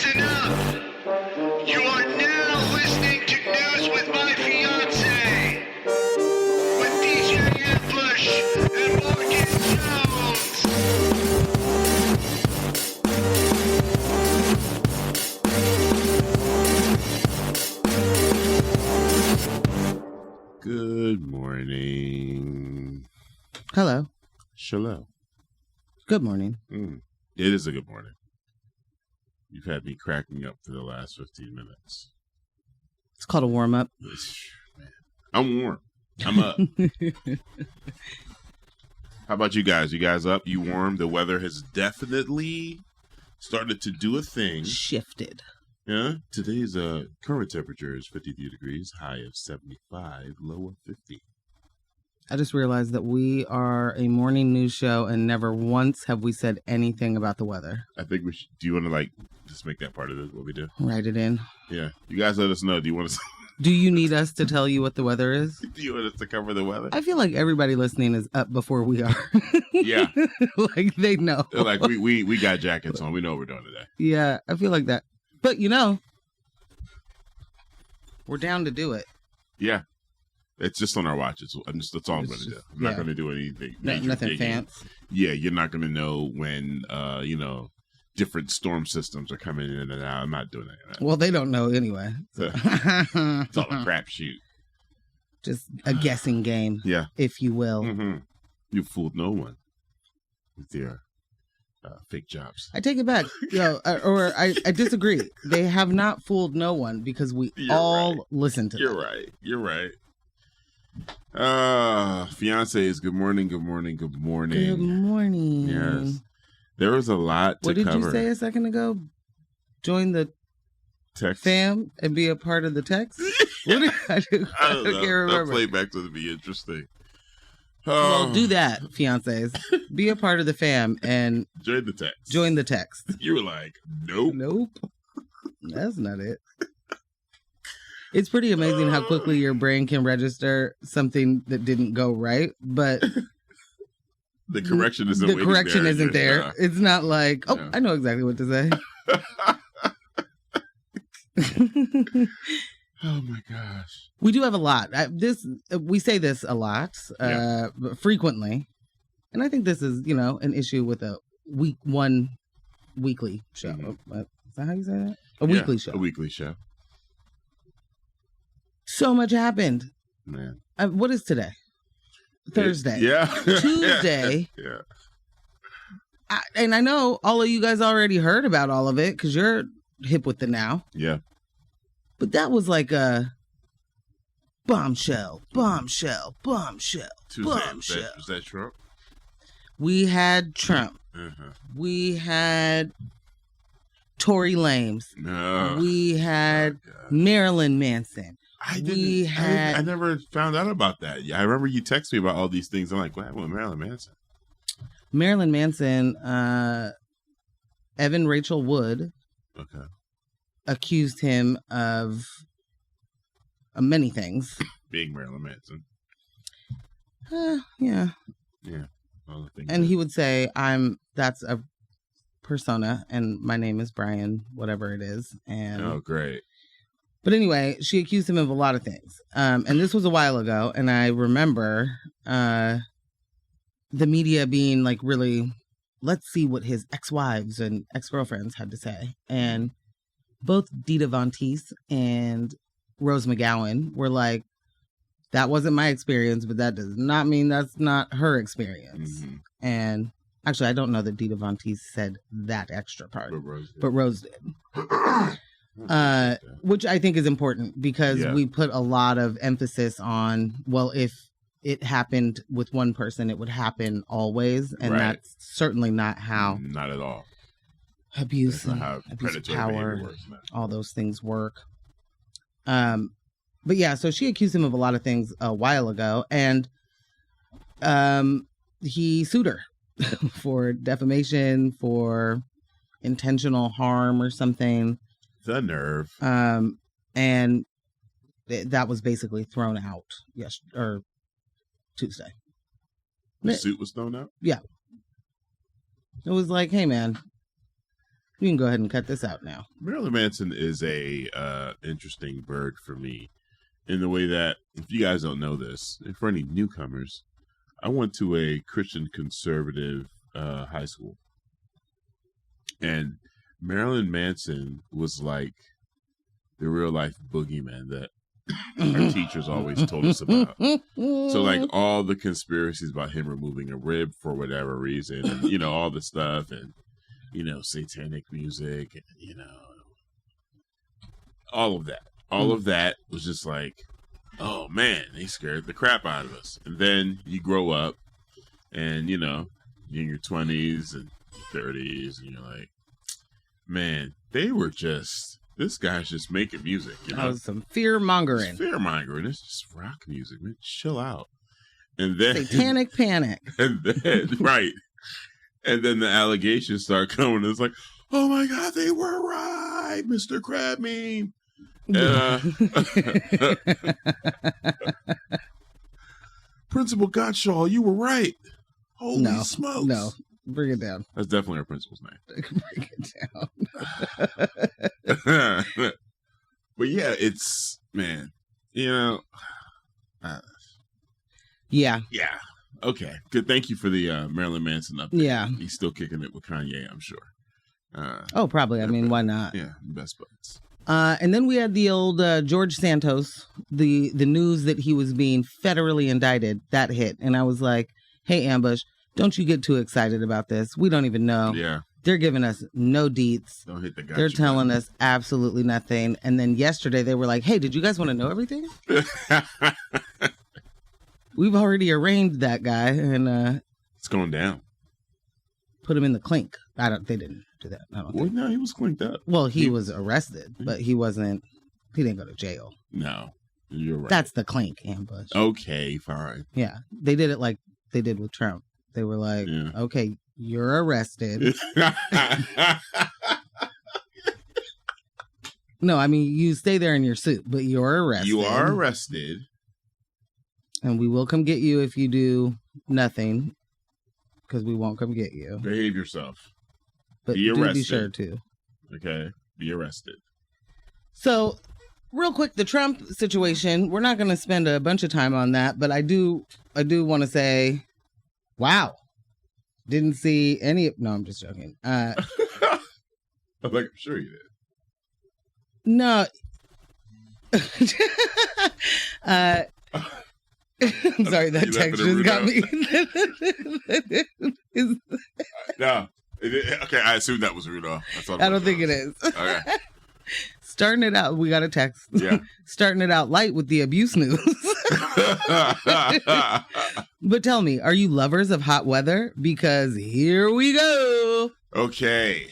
Listen up! You are now listening to News with My Fiancé with DJ Ambush and Morgan Jones. Good morning. Hello. Shalom. Good morning. It is a good morning. You've had me cracking up for the last 15 minutes. It's called a warm-up. Man, I'm warm. I'm up. How about you guys? You guys up? You warm? The weather has definitely started to do a thing. Shifted. Yeah. Today's current temperature is 52 degrees, high of 75, low of 50. I just realized that we are a morning news show and never once have we said anything about the weather. I think we should. Do you want to just make that part of it, what we do? Write it in. Yeah. You guys let us know. Do you want to? Do you need us to tell you what the weather is? Do you want us to cover the weather? I feel like everybody listening is up before we are. Yeah. Like they know. They're like we got jackets on. We know what we're doing today. Yeah, I feel like that. But we're down to do it. Yeah. It's just on our watches. That's all I'm going to do. I'm not going to do anything. Nothing fancy. Yeah, you're not going to know when, different storm systems are coming in and out. I'm not doing any of that. Well, they don't know anyway. So. It's all a crapshoot. Just a guessing game, yeah, if you will. Mm-hmm. You fooled no one with their fake jobs. I take it back. I disagree. They have not fooled no one because we all listen to them. You're right. Fiancés, good morning. Good morning. Yes. There was a lot to cover. What did you say a second ago? Join the text fam and be a part of the text? What did I do? I don't know. Can't remember. That playback's going to be interesting. Well, do that, fiancés. Be a part of the fam and join the text. You were like, nope. That's not it. It's pretty amazing how quickly your brain can register something that didn't go right, but the correction isn't there. No. It's not like, I know exactly what to say. Oh my gosh. We do have a lot. We say this a lot, frequently. And I think this is, an issue with a weekly show. Mm-hmm. Is that how you say that? Weekly show. A weekly show. So much happened. Man. What is today? Thursday. Tuesday. Yeah. And I know all of you guys already heard about all of it because you're hip with the now. Yeah. But that was like a bombshell. Tuesday, was that Trump? We had Trump. Uh-huh. We had Tory Lanez. No. We had Marilyn Manson. I never found out about that. I remember you texted me about all these things. I'm like, what happened with Marilyn Manson? Marilyn Manson, Evan Rachel Wood, accused him of many things. Being Marilyn Manson. Yeah. Yeah. All the things and he would say, that's a persona, and my name is Brian, whatever it is. And oh, great. But anyway, she accused him of a lot of things. And this was a while ago. And I remember the media being like, really, let's see what his ex-wives and ex-girlfriends had to say. And both Dita Von Teese and Rose McGowan were like, that wasn't my experience, but that does not mean that's not her experience. Mm-hmm. And actually, I don't know that Dita Von Teese said that extra part. But Rose did. Which I think is important because we put a lot of emphasis on, well, if it happened with one person, it would happen always. And that's certainly not how. Not at all. Abuse of power, all those things work. But yeah, so she accused him of a lot of things a while ago. And he sued her for defamation, for intentional harm or something. The nerve. And that was basically thrown out Tuesday. The suit was thrown out? Yeah. It was like, hey man, You can go ahead and cut this out now. Marilyn Manson is a interesting bird for me in the way that, if you guys don't know this, and for any newcomers, I went to a Christian conservative high school. And Marilyn Manson was like the real life boogeyman that our teachers always told us about. So like all the conspiracies about him removing a rib for whatever reason, and you know, all the stuff, and you know, satanic music, and you know, all of that. All of that was just like, oh man, they scared the crap out of us. And then you grow up and you know, you're in your 20s and 30s, and you're like, man, they were just, this guy's just making music, you know? That was some fear-mongering. Fear-mongering. It's just rock music, man. Chill out. And then... Satanic panic. And then, right. And then the allegations start coming. It's like, oh my God, they were right, Mr. Crab Meme. Principal Gottschall, you were right. Holy smokes. No. Bring it down. That's definitely our principal's name. Bring it down. But yeah, it's, man, you know. Yeah. Yeah. Okay. Good. Thank you for the Marilyn Manson update. Yeah. He's still kicking it with Kanye, I'm sure. Oh, probably. I mean, why not? Yeah. Best buds. And then we had the old George Santos, the news that he was being federally indicted, that hit. And I was like, hey, Ambush, don't you get too excited about this. We don't even know. Yeah. They're giving us no deets. Don't hit the gotcha. They're telling us absolutely nothing. And then yesterday they were like, hey, did you guys want to know everything? We've already arraigned that guy and it's going down. Put him in the clink. They didn't do that. I don't think. No, he was clinked up. Well, he was arrested, but he didn't go to jail. No, you're right. That's the clink, Ambush. Okay, fine. Yeah. They did it like they did with Trump. They were like, okay, you're arrested. No, I mean, you stay there in your suit, but you're arrested. You are arrested. And we will come get you if you do nothing, because we won't come get you. Behave yourself. But be arrested. Be sure to. Okay, be arrested. So, real quick, the Trump situation, we're not going to spend a bunch of time on that, but I do want to say, wow. Didn't see any. No, I'm just joking. I'm sure you did. No. I'm sorry, that text just got me. No. Okay, I assume that was Rudo. I don't think it is. Okay. Starting it out, we got a text. Yeah. Starting it out light with the abuse news. But tell me, are you lovers of hot weather? Because here we go. Okay.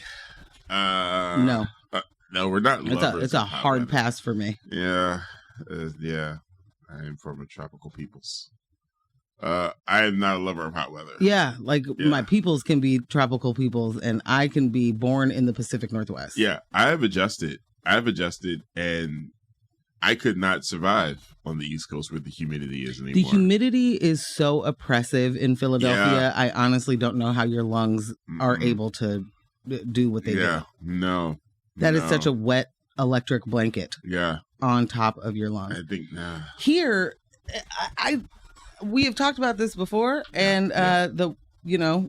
No. No, we're not lovers. It's a hard weather. pass for me. Yeah. Yeah. I am from a tropical peoples. I am not a lover of hot weather. Yeah, my peoples can be tropical peoples, and I can be born in the Pacific Northwest. Yeah, I've adjusted, and I could not survive on the East Coast where the humidity is anymore. The humidity is so oppressive in Philadelphia. Yeah. I honestly don't know how your lungs are able to do what they do. Yeah, no. That is such a wet electric blanket. Yeah. On top of your lungs. I think, nah. Here, we have talked about this before, and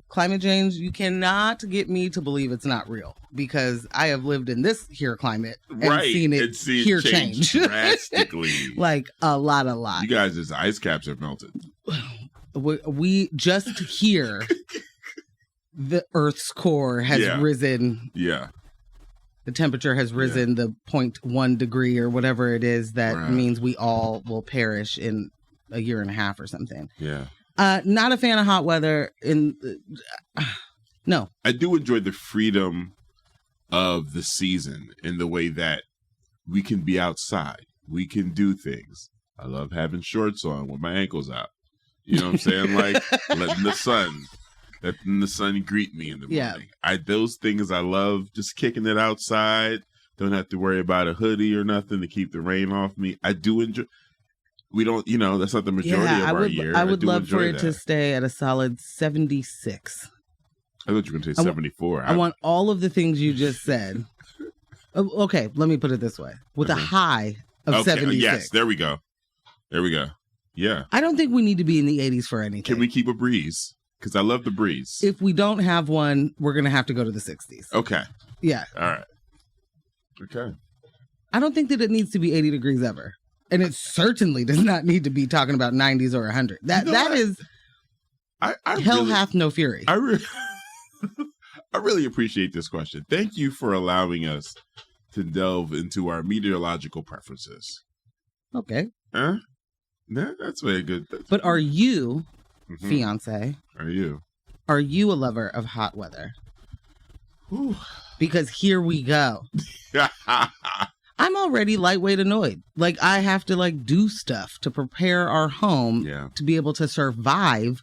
climate change, you cannot get me to believe it's not real, because I have lived in this here climate and seen it here change drastically. Like a lot. You guys' ice caps have melted. We just here, the Earth's core has risen. Yeah. The temperature has risen the 0.1 degree or whatever it is. That means we all will perish in a year and a half or something. Yeah. Not a fan of hot weather. No. I do enjoy the freedom of the season in the way that we can be outside. We can do things. I love having shorts on with my ankles out. You know what I'm saying? Like letting the sun greet me in the morning. Those things I love, just kicking it outside. Don't have to worry about a hoodie or nothing to keep the rain off me. I do enjoy. We don't, that's not the majority of our year. I would love for it to stay at a solid 76. I thought you were going to say 74. I want all of the things you just said. Okay, let me put it this way. With a high of 76. Yes, there we go. Yeah. I don't think we need to be in the 80s for anything. Can we keep a breeze? Because I love the breeze. If we don't have one, we're going to have to go to the 60s. Okay. Yeah. All right. Okay. I don't think that it needs to be 80 degrees ever. And it certainly does not need to be talking about 90s or 100. That is I hell really, hath no fury. I really appreciate this question. Thank you for allowing us to delve into our meteorological preferences. Okay. Huh? That's very good. But are you, fiance? Are you a lover of hot weather? Whew. Because here we go. I'm already lightweight annoyed. Like, I have to, like, do stuff to prepare our home to be able to survive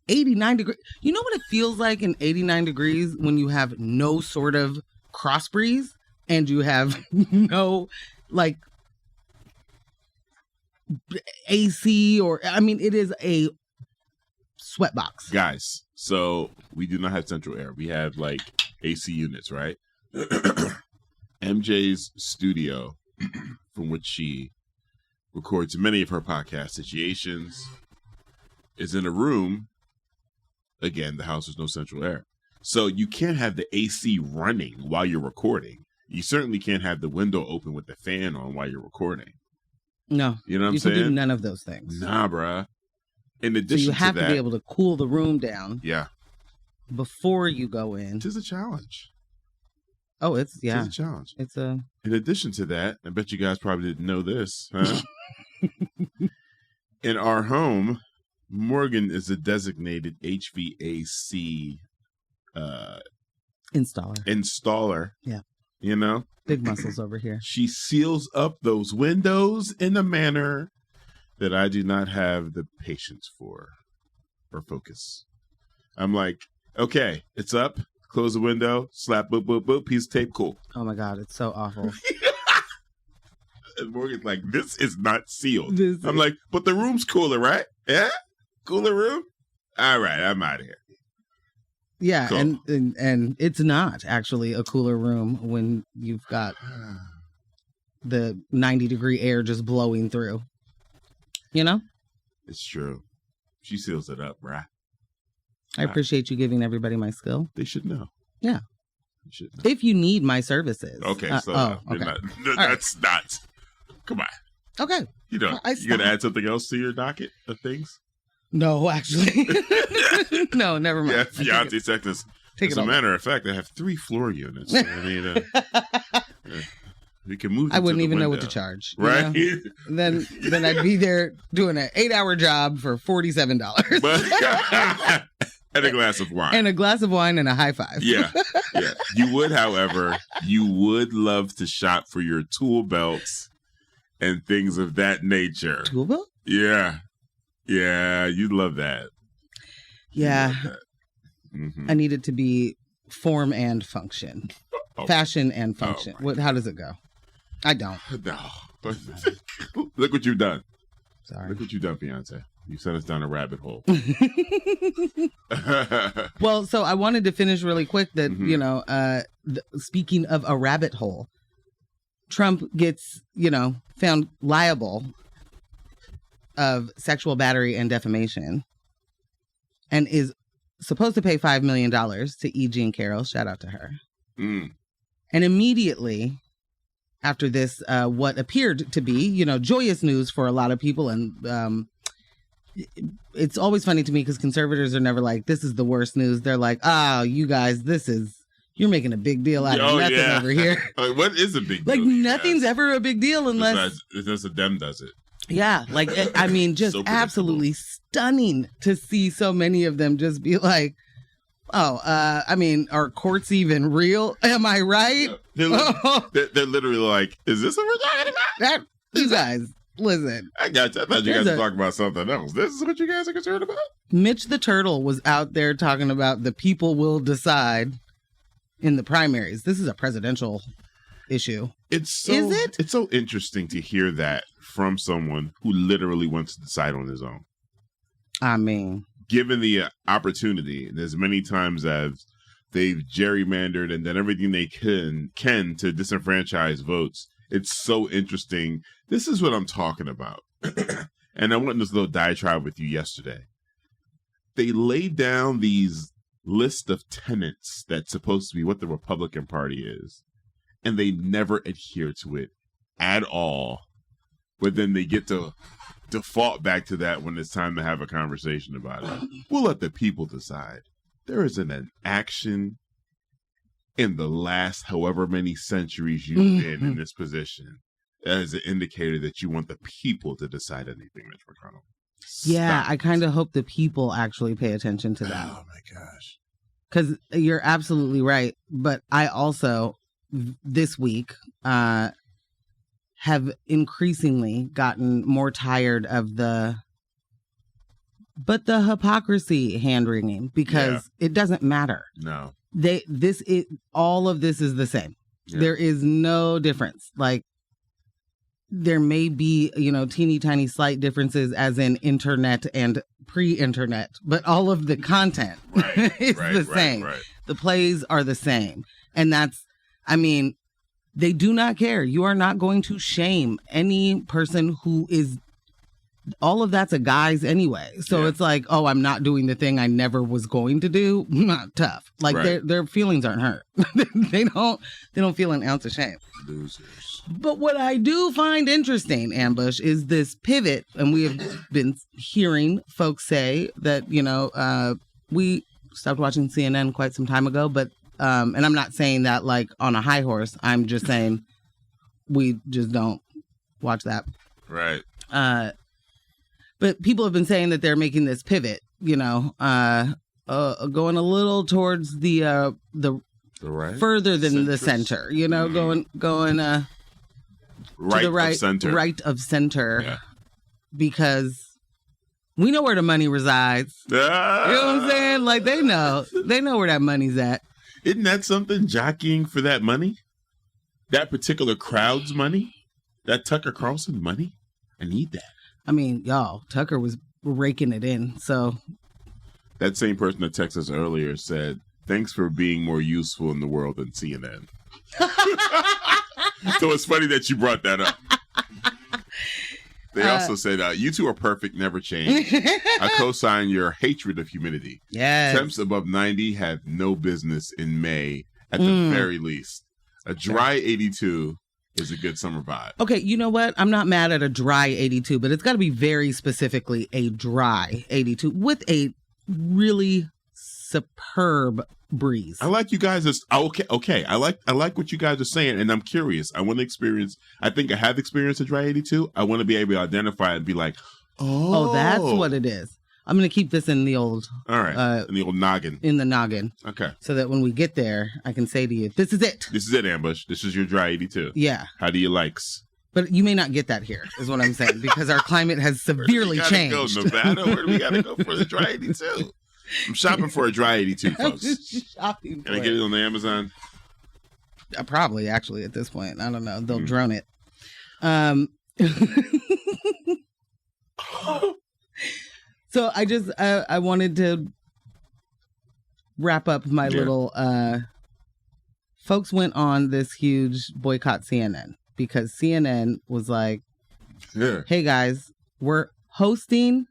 89 degrees. You know what it feels like in 89 degrees when you have no sort of cross breeze and you have no, like, AC or, I mean, it is a sweatbox. Guys, so we do not have central air. We have, like, AC units, right? MJ's studio, from which she records many of her podcast situations, is in a room. Again, the house has no central air. So you can't have the AC running while you're recording. You certainly can't have the window open with the fan on while you're recording. No. You know what I'm you saying? can do none of those things. Nah, bruh. In addition so you have to that, to be able to cool the room down. Yeah. Before you go in. It is a challenge. Oh, it's It's a challenge. It's a. In addition to that, I bet you guys probably didn't know this, huh? In our home, Morgan is a designated HVAC installer. Yeah. You know? Big muscles over here. She seals up those windows in a manner that I do not have the patience for or focus. I'm like, okay, it's up. Close the window, slap, boop, boop, boop, piece of tape, cool. Oh my God, it's so awful. And Morgan's like, this is not sealed. I'm like, but the room's cooler, right? Yeah? Cooler room? All right, I'm out of here. Yeah, cool. and it's not actually a cooler room when you've got the 90-degree air just blowing through. You know? It's true. She seals it up, bruh. I appreciate you giving everybody my skill. They should know. Yeah. They should know. If you need my services. Okay, so okay. That's not. Come on. Okay. You know, you going to add something else to your docket of things? No, actually. No, never mind. Yeah, fiancé sectors. As a matter of fact, I have 3 floor units. I mean, we can move. I wouldn't even know what to charge. Right? You know? Then I'd be there doing an 8-hour job for $47. And a glass of wine. And a glass of wine and a high five. Yeah. You would, however, love to shop for your tool belts and things of that nature. Tool belt? Yeah. Yeah, you'd love that. Yeah. Mm-hmm. I need it to be form and function. Oh. Fashion and function. How does it go? I don't. No. Look what you've done. Sorry. Look what you've done, fiancé. You sent us down a rabbit hole. Well, so I wanted to finish really quick that, you know, speaking of a rabbit hole, Trump gets, you know, found liable of sexual battery and defamation and is supposed to pay $5 million to E. Jean Carroll. Shout out to her. Mm. And immediately after this, what appeared to be, you know, joyous news for a lot of people. And it's always funny to me because conservators are never like, this is the worst news. They're like, oh, you guys, you're making a big deal out of nothing over here. Like, what is a big deal? Like, nothing's ever a big deal unless a Dem does it. Yeah, like, I mean, just So absolutely stunning to see so many of them just be like, oh, I mean, are courts even real? Am I right? Yeah. They're literally like, is this what we're talking about? You guys, listen. I got you. I thought you guys were talking about something else. This is what you guys are concerned about? Mitch the Turtle was out there talking about the people will decide in the primaries. This is a presidential issue. Is it? It's so interesting to hear that from someone who literally wants to decide on his own. I mean, given the opportunity, and as many times as they've gerrymandered and done everything they can to disenfranchise votes, it's so interesting. This is what I'm talking about. And I went in this little diatribe with you yesterday. They laid down these list of tenets that's supposed to be what the Republican Party is, and they never adhere to it at all. But then they get to default back to that when it's time to have a conversation about it. We'll let the people decide. There isn't an action in the last however many centuries you've been in this position as an indicator that you want the people to decide anything, Mitch McConnell. Yeah, Stop I kind it. of hope the people actually pay attention to that. Oh my gosh. Because you're absolutely right. But I also, this week, have increasingly gotten more tired of the hypocrisy hand-wringing, because it doesn't matter. No. All of this is the same. Yeah. There is no difference. Like, there may be, teeny tiny slight differences as in internet and pre-internet, but all of the content is the same. Right. The plays are the same. And they do not care. You are not going to shame any person who is, all of that's a guise anyway. So it's like, oh, I'm not doing the thing I never was going to do. Not tough. Like their feelings aren't hurt. They don't feel an ounce of shame. Losers. But what I do find interesting, Ambush, is this pivot. And we have been hearing folks say that, we stopped watching CNN quite some time ago, but and I'm not saying that like on a high horse. I'm just saying we just don't watch that. Right. But people have been saying that they're making this pivot, going a little towards the right. further than Centrist. the center, going right to the right of center. right of center, Yeah. because we know where the money resides. You know what I'm saying? Like they know where that money's at. Isn't that something, jockeying for that money? That particular crowd's money? That Tucker Carlson money? I need that. I mean, y'all, Tucker was raking it in. So that same person that texted us earlier said, "Thanks for being more useful in the world than CNN." So it's funny that you brought that up. They also said, "You two are perfect, never change. I co-sign your hatred of humidity. Yes. Temps above 90 have no business in May at the very least. A dry 82 is a good summer vibe." Okay, you know what? I'm not mad at a dry 82, but it's got to be very specifically a dry 82 with a really superb breeze. I like you guys. Okay. I like what you guys are saying, and I'm curious. I want to experience. I think I have experienced a dry 82. I want to be able to identify it and be like, oh, that's what it is. I'm going to keep this in the old, all right, in the old noggin. In the noggin. Okay. So that when we get there, I can say to you, this is it. This is it, Ambush. This is your dry 82. Yeah. How do you likes? But you may not get that here, is what I'm saying, because our climate has severely changed. Where do we gotta go, Nevada? Where do we gotta go for the dry 82? I'm shopping for a dry 82, folks. Shopping Can I get it on the Amazon? Probably, actually, at this point. I don't know. They'll drone it. So I wanted to wrap up my little folks went on this huge boycott CNN because CNN was like, hey guys, we're hosting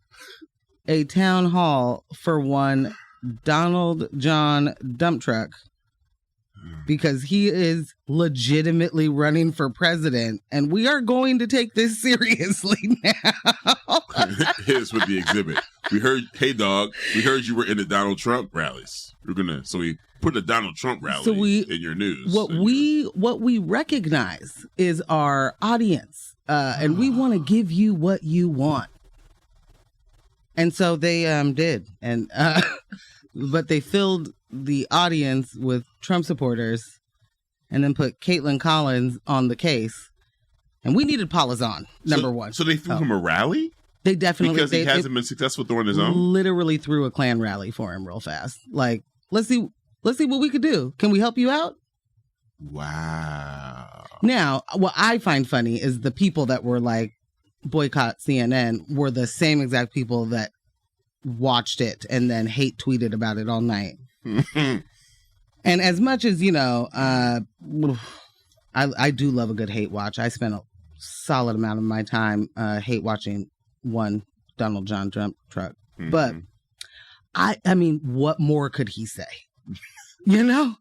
a town hall for one Donald John Dump Truck because he is legitimately running for president, and we are going to take this seriously now. Here's with the exhibit. We heard, hey dog, we heard you were in the Donald Trump rallies. So we put a Donald Trump rally in your news. What we recognize is our audience, and we want to give you what you want. And so they did, and but they filled the audience with Trump supporters, and then put Caitlin Collins on the case. And we needed Polizon, number one. So they threw him a rally? They definitely because he hasn't been successful throwing his own. Literally threw a Klan rally for him real fast. Like, let's see what we could do. Can we help you out? Wow. Now, what I find funny is the people that were like boycott CNN were the same exact people that watched it and then hate tweeted about it all night. And as much as, you know, I do love a good hate watch. I spent a solid amount of my time hate watching one Donald John Trump truck. But I mean, what more could he say? You know?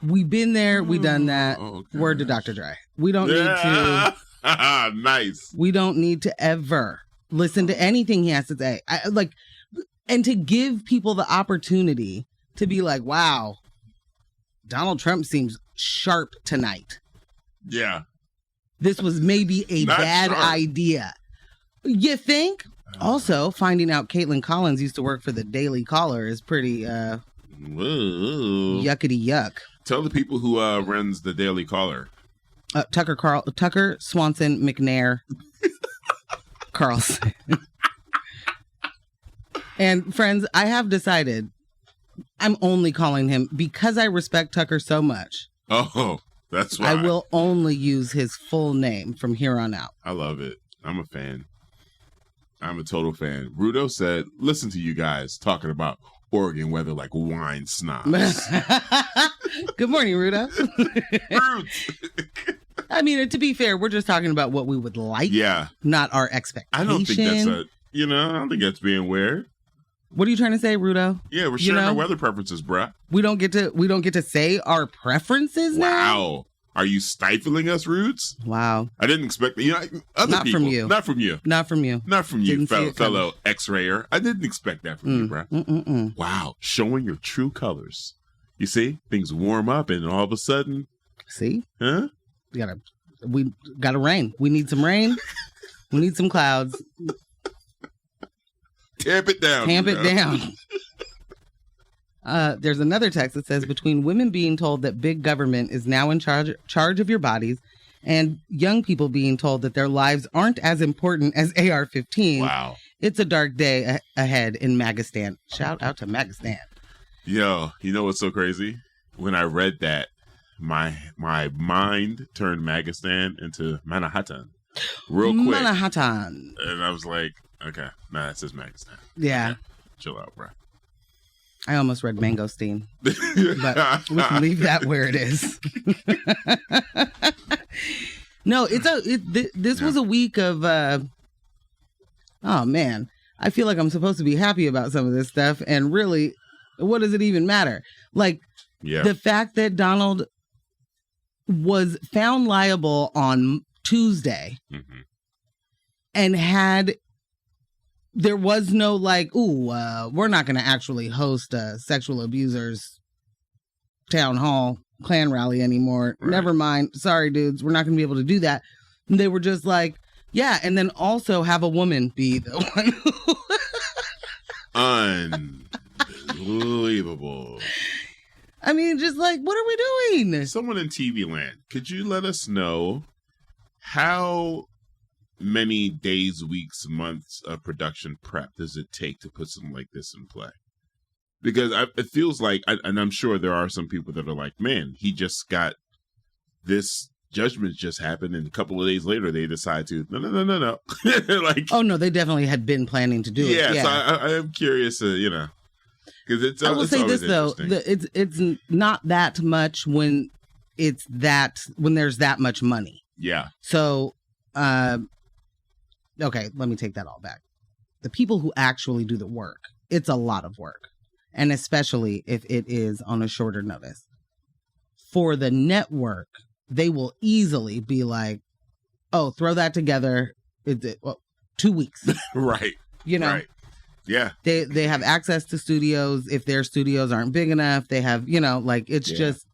We've been there. We done that. Word to Dr. Dre. We don't need to. Nice. We don't need to ever listen to anything he has to say. And to give people the opportunity to be like, wow, Donald Trump seems sharp tonight. Yeah. This was maybe a bad idea. You think? Also, finding out Caitlin Collins used to work for the Daily Caller is pretty yuckity yuck. Tell the people who runs the Daily Caller. Tucker Swanson McNair Carlson. And friends, I have decided I'm only calling him because I respect Tucker so much. Oh, that's why. I will only use his full name from here on out. I love it. I'm a fan. I'm a total fan. Rudo said, listen to you guys talking about Oregon weather like wine snobs. Good morning, Rudo. I mean, to be fair, we're just talking about what we would like. Yeah. Not our expectation. I don't think that's I don't think that's being weird. What are you trying to say, Rudo? Yeah, we're sharing our weather preferences, bruh. We don't get to say our preferences now? Wow. Are you stifling us, Roots? Wow. I didn't expect that. You know, Not people. from you. Not from you. Not from you. Not from you, fellow X-rayer. I didn't expect that from you, bruh. Wow. Showing your true colors. You see? Things warm up and all of a sudden. See? Huh? We gotta rain. We need some rain. We need some clouds. Tamp it down. Tamp it down. There's another text that says, between women being told that big government is now in charge of your bodies and young people being told that their lives aren't as important as AR-15. Wow. It's a dark day ahead in Magastan. Shout out to Magastan. Yo, you know what's so crazy? When I read that, my mind turned Magastan into Manhattan real quick. Manhattan. And I was like, okay, nah, it says Magastan. Yeah. Okay, chill out, bro. I almost read Mangosteen, but we can leave that where it is. No, this was a week of, oh man, I feel like I'm supposed to be happy about some of this stuff. And really, what does it even matter? Like the fact that Donald was found liable on Tuesday and there was no like, we're not going to actually host a sexual abusers town hall Klan rally anymore. Right. Never mind. Sorry, dudes. We're not going to be able to do that. And they were just like, yeah. And then also have a woman be the one Unbelievable. I mean, just like, what are we doing? Someone in TV land, could you let us know how many days, weeks, months of production prep does it take to put something like this in play? Because it feels like, and I'm sure there are some people that are like, man, he just got this judgment just happened, and a couple of days later they decide to no. Like, oh no, they definitely had been planning to do it. Yeah, so I am curious, because it's. I will say this though, it's not that much when there's that much money. Yeah. So, okay, let me take that all back. The people who actually do the work, it's a lot of work. And especially if it is on a shorter notice. For the network, they will easily be like, oh, throw that together. 2 weeks. Right. You know? Right. Yeah. They have access to studios. If their studios aren't big enough, they have, it's just,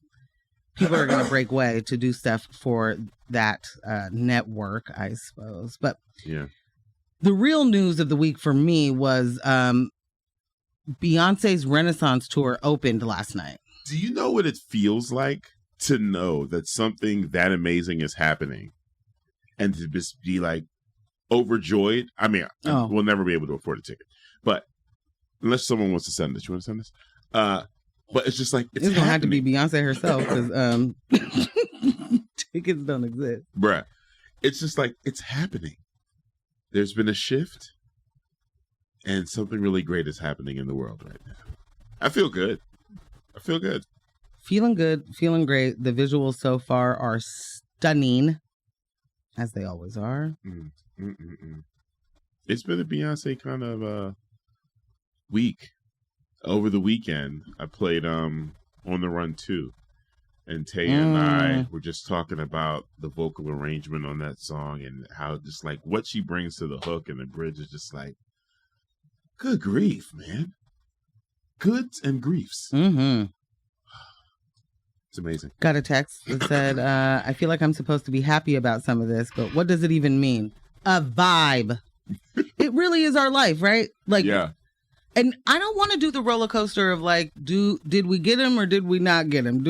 people are going to break way to do stuff for that network, I suppose. But yeah, the real news of the week for me was Beyonce's Renaissance tour opened last night. Do you know what it feels like to know that something that amazing is happening and to just be like overjoyed? I mean, we'll never be able to afford a ticket, but unless someone wants to send this, you want to send this? But it's just like, it's going to have to be Beyonce herself because tickets don't exist. Bruh, it's just like, it's happening. There's been a shift. And something really great is happening in the world right now. I feel good. Feeling good, feeling great. The visuals so far are stunning, as they always are. It's been a Beyonce kind of week. Over the weekend, I played On the Run 2. And Taya and I were just talking about the vocal arrangement on that song and how just like what she brings to the hook and the bridge is just like, good grief, man. Goods and griefs. Mm-hmm. It's amazing. Got a text that said, I feel like I'm supposed to be happy about some of this, but what does it even mean? A vibe. It really is our life, right? Like, yeah. And I don't want to do the roller coaster of like, did we get him or did we not get him?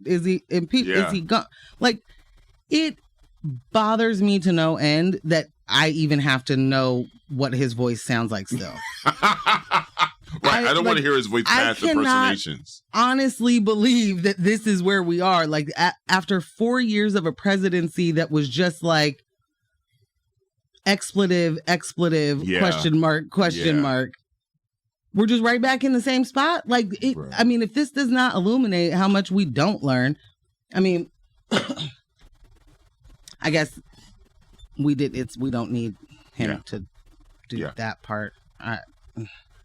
Is he impeached? Yeah. Is he gone? Like, it bothers me to no end that I even have to know what his voice sounds like still. Right, I don't want to hear his voice past impersonations. Honestly believe that this is where we are. Like after 4 years of a presidency that was just like expletive, Yeah. question mark. We're just right back in the same spot. Like, Right. I mean, if this does not illuminate how much we don't learn, I mean, I guess we don't need him to do that part.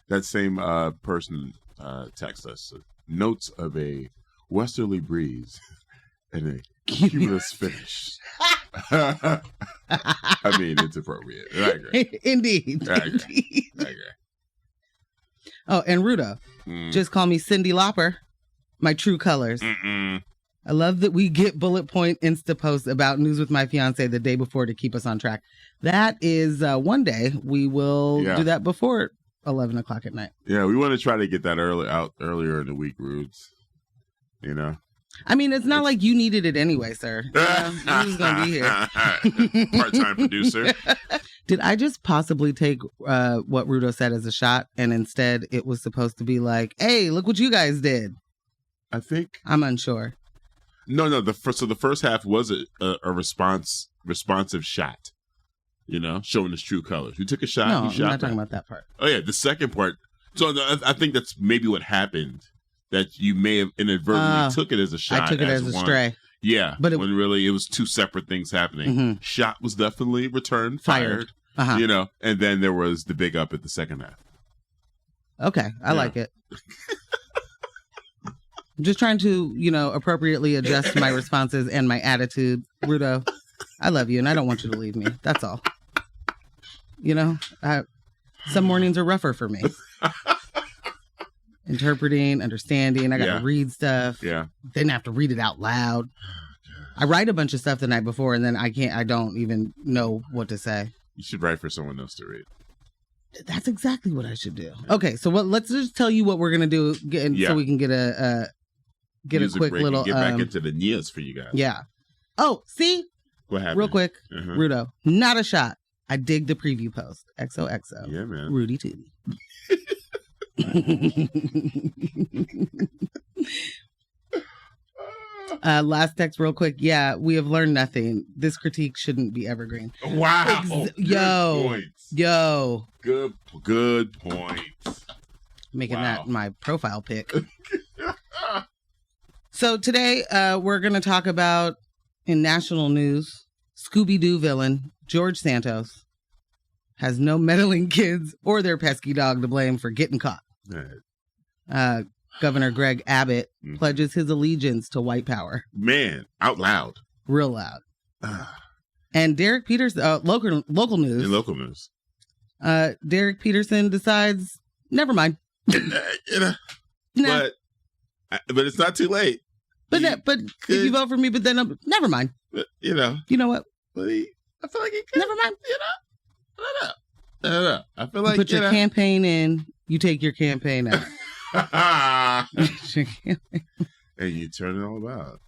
That same person texted us notes of a westerly breeze and a cumulus finish. I mean, it's appropriate. I agree. Indeed. I agree. Oh, and Rudo, just call me Cyndi Lauper. My true colors. Mm-mm. I love that we get bullet point Insta posts about news with my fiance the day before to keep us on track. That is one day we will do that before 11 o'clock at night. Yeah, we want to try to get that earlier in the week, Rudes. You know? I mean, it's not like you needed it anyway, sir. You're just going to be here. Part-time producer. Did I just possibly take what Rudo said as a shot and instead it was supposed to be like, hey, look what you guys did? I think. I'm unsure. No. The first half was a responsive shot. You know, showing his true colors. We took a shot. No, he shot I'm not talking about that part. Oh yeah, the second part. So I think that's maybe what happened. That you may have inadvertently took it as a shot. I took it as a stray. Yeah, but when really it was two separate things happening. Mm-hmm. Shot was definitely returned, fired. Uh-huh. You know, and then there was the big up at the second half. Okay, I like it. I'm just trying to, appropriately adjust my responses and my attitude. Rudo, I love you and I don't want you to leave me. That's all. Some mornings are rougher for me. Interpreting, understanding. I got to read stuff. Yeah. Then I have to read it out loud. I write a bunch of stuff the night before and then I don't even know what to say. You should write for someone else to read. That's exactly what I should do. Okay, so let's just tell you what we're gonna do, so we can get a quick break little and get back into the news for you guys. Yeah. Oh, see, what happened? Real quick, Rudo, not a shot. I dig the preview post. XOXO. Yeah, man. Rudy Tootie. Last text real quick. Yeah, we have learned nothing. This critique shouldn't be evergreen. Wow. Yo. Good point. Making that my profile pic. So today we're going to talk about, in national news, Scooby-Doo villain George Santos has no meddling kids or their pesky dog to blame for getting caught. Right. Governor Greg Abbott pledges his allegiance to white power. Man, out loud. Real loud. And Derrick Peterson, local news. In local news. Derrick Peterson decides, never mind. But it's not too late. But if you vote for me, but then never mind. You know what? I feel like he could. Never mind. I don't know. I feel like you put your campaign in, you take your campaign out. And you turn it all about.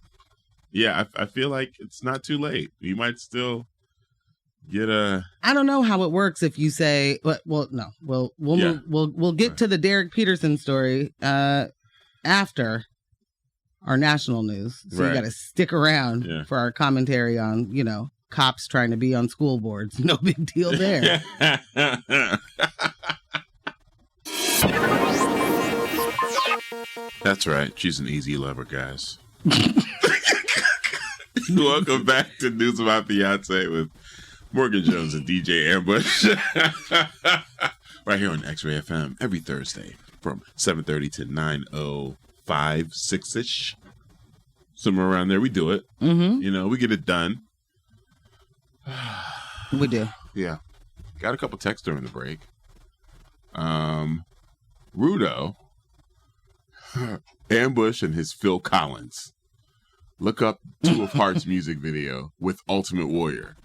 Yeah, I feel like it's not too late. You might still get a. I don't know how it works if you say, well, no, we'll get to the Derrick Peterson story after our national news. So you got to stick around for our commentary on, cops trying to be on school boards. No big deal there. That's right. She's an easy lover, guys. Welcome back to News of My Fiancé with Morgan Jones and DJ Ambush. Right here on X-Ray FM every Thursday from 7:30 to 9:05, 6-ish. Somewhere around there. We do it. Mm-hmm. You know, we get it done. We do. Yeah. Got a couple texts during the break. Rudo, Ambush and his Phil Collins. Look up Two of Hearts music video with Ultimate Warrior.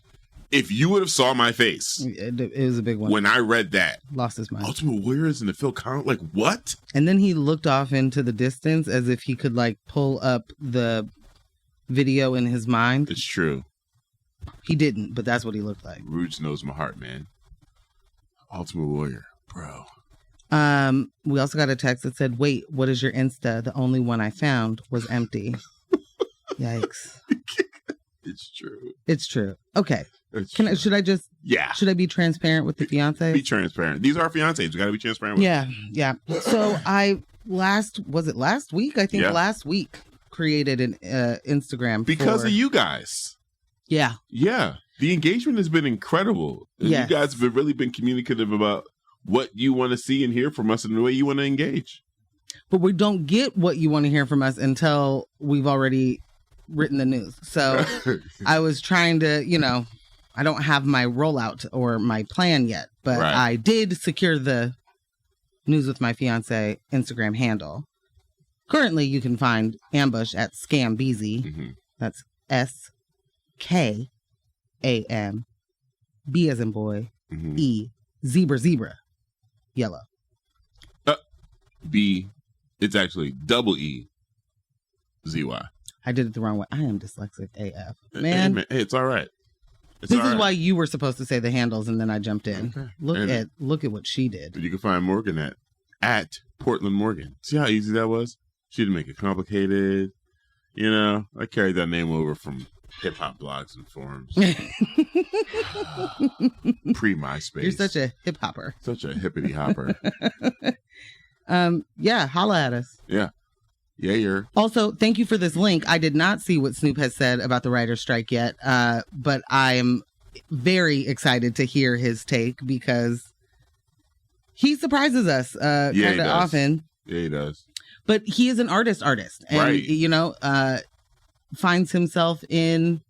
If you would have saw my face. It was a big one. When I read that. Lost his mind. Ultimate Warrior is in the Phil Collins? Like, what? And then he looked off into the distance as if he could, like, pull up the video in his mind. It's true. He didn't, but that's what he looked like. Roots knows my heart, man. Ultimate Warrior, bro. We also got a text that said, "Wait, what is your Insta? The only one I found was empty." Yikes. It's true. It's true. Okay. Should I be transparent with the fiancé? Be transparent. These are fiancés. We got to be transparent with them. Yeah. So last week? I think last week created an Instagram because of you guys. Yeah. Yeah. The engagement has been incredible. Yes. You guys have really been communicative about what you want to see and hear from us and the way you want to engage. But we don't get what you want to hear from us until we've already written the news. So I was trying to, I don't have my rollout or my plan yet, but right. I did secure the News with My Fiancé Instagram handle. Currently, you can find Ambush at Scambeezy. Mm-hmm. That's SKAM, B as in boy, mm-hmm. E, zebra, yellow. B, it's actually double E, ZY. I did it the wrong way. I am dyslexic AF. Man. Hey, it's all right. This is why you were supposed to say the handles and then I jumped in. Okay. Look at what she did. You can find Morgan at Portland Morgan. See how easy that was? She didn't make it complicated. I carried that name over from hip hop blogs and forums. Pre-MySpace. You're such a hip hopper. Such a hippity hopper. Yeah, holla at us. Yeah. Yeah, you're. Also, thank you for this link. I did not see what Snoop has said about the writer's strike yet, but I am very excited to hear his take because he surprises us kind of often. Yeah, he does. But he is an artist, and right. Finds himself in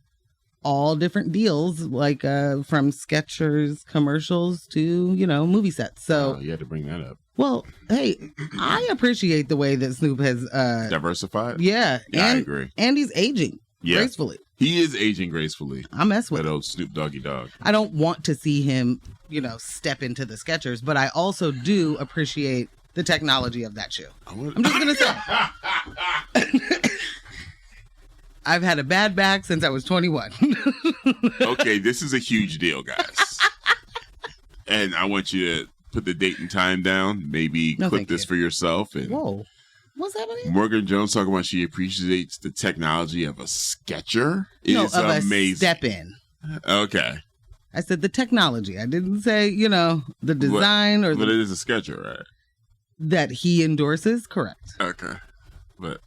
all different deals, like from Skechers commercials to movie sets. So you had to bring that up. Well, hey, I appreciate the way that Snoop has diversified. Yeah, I agree. And he's aging gracefully. He is aging gracefully. I mess with that old Snoop Doggy Dog. I don't want to see him, step into the Skechers, but I also do appreciate the technology of that shoe. I'm just gonna say, I've had a bad back since I was 21. Okay, this is a huge deal, guys, and I want you to put the date and time down. Maybe clip this for yourself. And whoa, what's happening? Morgan Jones talking about she appreciates the technology of a Sketcher. Is amazing. A step in. Okay. I said the technology. I didn't say the design but it is a Sketcher, right? That he endorses, correct? Okay, but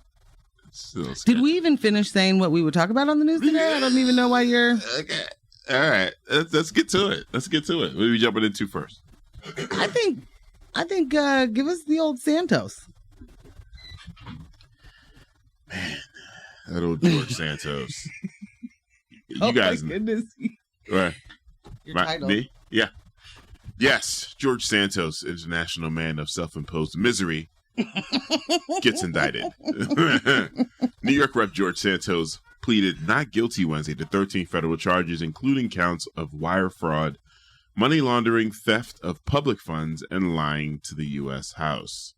it's still. Did we even finish saying what we would talk about on the news today? I don't even know why you're. Okay. All right. Let's get to it. What are we jumping into first? I think give us the old Santos. Man, that old George Santos. You guys, my goodness. Right. Your title. Me? Yeah. Yes, George Santos, international man of self-imposed misery, gets indicted. New York Rep. George Santos pleaded not guilty Wednesday to 13 federal charges, including counts of wire fraud, money laundering, theft of public funds, and lying to the U.S. House.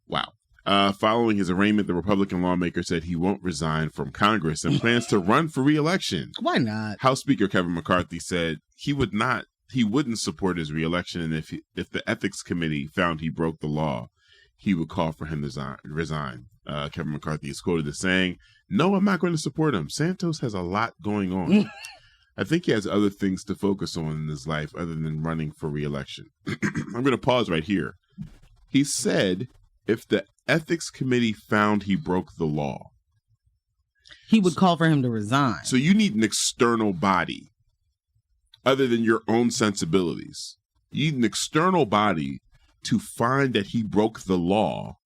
Wow. Following his arraignment, the Republican lawmaker said he won't resign from Congress and plans to run for re-election. Why not? House Speaker Kevin McCarthy said he wouldn't support his re-election, and if the ethics committee found he broke the law, he would call for him to resign. Kevin McCarthy is quoted as saying, "No, I'm not going to support him. Santos has a lot going on. I think he has other things to focus on in his life other than running for re-election." I'm going to pause right here. He said, if the ethics committee found he broke the law. He would call for him to resign. So you need an external body other than your own sensibilities. You need an external body to find that he broke the law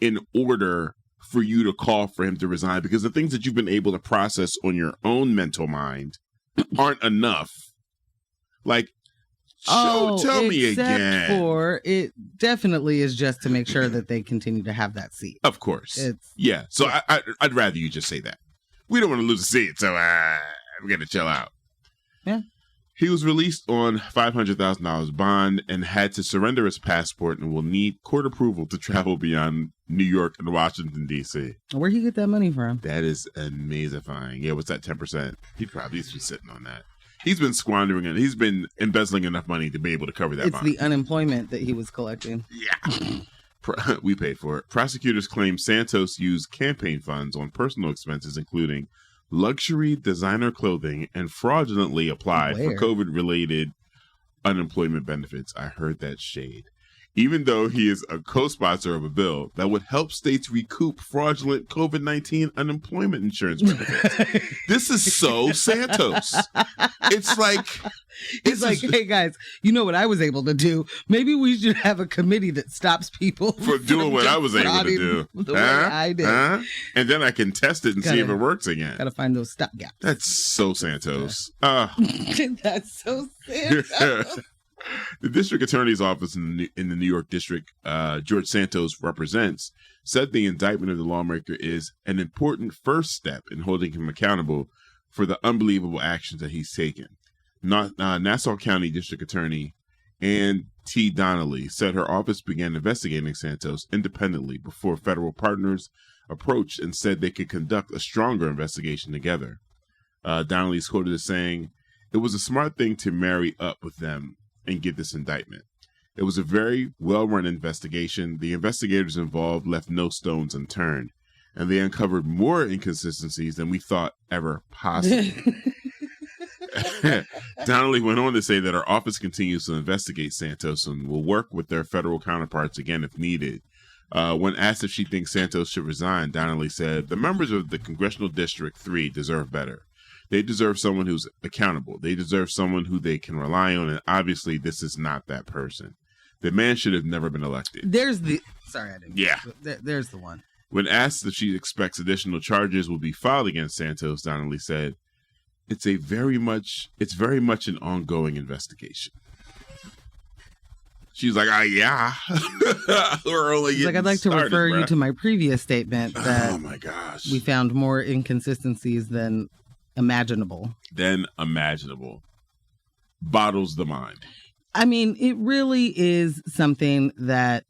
in order for you to call for him to resign, because the things that you've been able to process on your own mental mind aren't enough. Like, tell me again. For it definitely is just to make sure that they continue to have that seat. Of course. So I'd rather you just say that. We don't want to lose a seat, so we're going to chill out. Yeah. He was released on $500,000 bond and had to surrender his passport and will need court approval to travel beyond New York and Washington, D.C. Where'd he get that money from? That is amazing. Yeah, what's that, 10%? He'd probably be sitting on that. He's been squandering it. He's been embezzling enough money to be able to cover that bond. It's the unemployment that he was collecting. Yeah. We paid for it. Prosecutors claim Santos used campaign funds on personal expenses, including luxury designer clothing, and fraudulently applied for COVID-related unemployment benefits. I heard that shade. Even though he is a co-sponsor of a bill that would help states recoup fraudulent COVID-19 unemployment insurance benefits. This is so Santos. It's like... It's like, hey guys, you know what I was able to do? Maybe we should have a committee that stops people from doing what I was able to do. The way I did. And then I can test it and see if it works again. Gotta find those stopgaps. That's so Santos. That's so Santos. The district attorney's office in the New York district George Santos represents said the indictment of the lawmaker is an important first step in holding him accountable for the unbelievable actions that he's taken. Nassau County District Attorney Ann T. Donnelly said her office began investigating Santos independently before federal partners approached and said they could conduct a stronger investigation together. Donnelly is quoted as saying, "It was a smart thing to marry up with them and get this indictment. It was a very well-run investigation. The investigators involved left no stones unturned, and they uncovered more inconsistencies than we thought ever possible." Donnelly went on to say that her office continues to investigate Santos and will work with their federal counterparts again if needed. When asked if she thinks Santos should resign, Donnelly said, "The members of the Congressional District 3 deserve better. They deserve someone who's accountable. They deserve someone who they can rely on, and obviously this is not that person. The man should have never been elected." There's the... Sorry, I didn't... Yeah. There's the one. When asked if she expects additional charges will be filed against Santos, Donnelly said, It's very much an ongoing investigation." She's like, yeah. We're only getting I'd like to started, refer bruh. you to my previous statement that oh my gosh, we found more inconsistencies than imaginable. Bottles the mind. I mean, it really is something that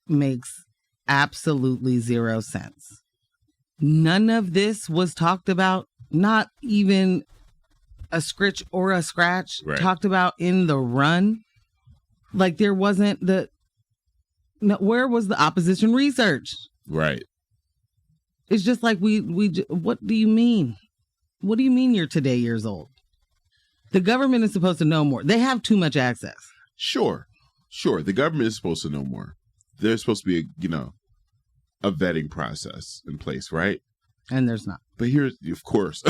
makes absolutely zero sense. None of this was talked about, not even a scritch or a scratch talked about in the run. Like there wasn't where was the opposition research? Right. It's just like what do you mean? What do you mean you're today years old? The government is supposed to know more. They have too much access. Sure. The government is supposed to know more. There's supposed to be a vetting process in place, right? And there's not. But here's, of course,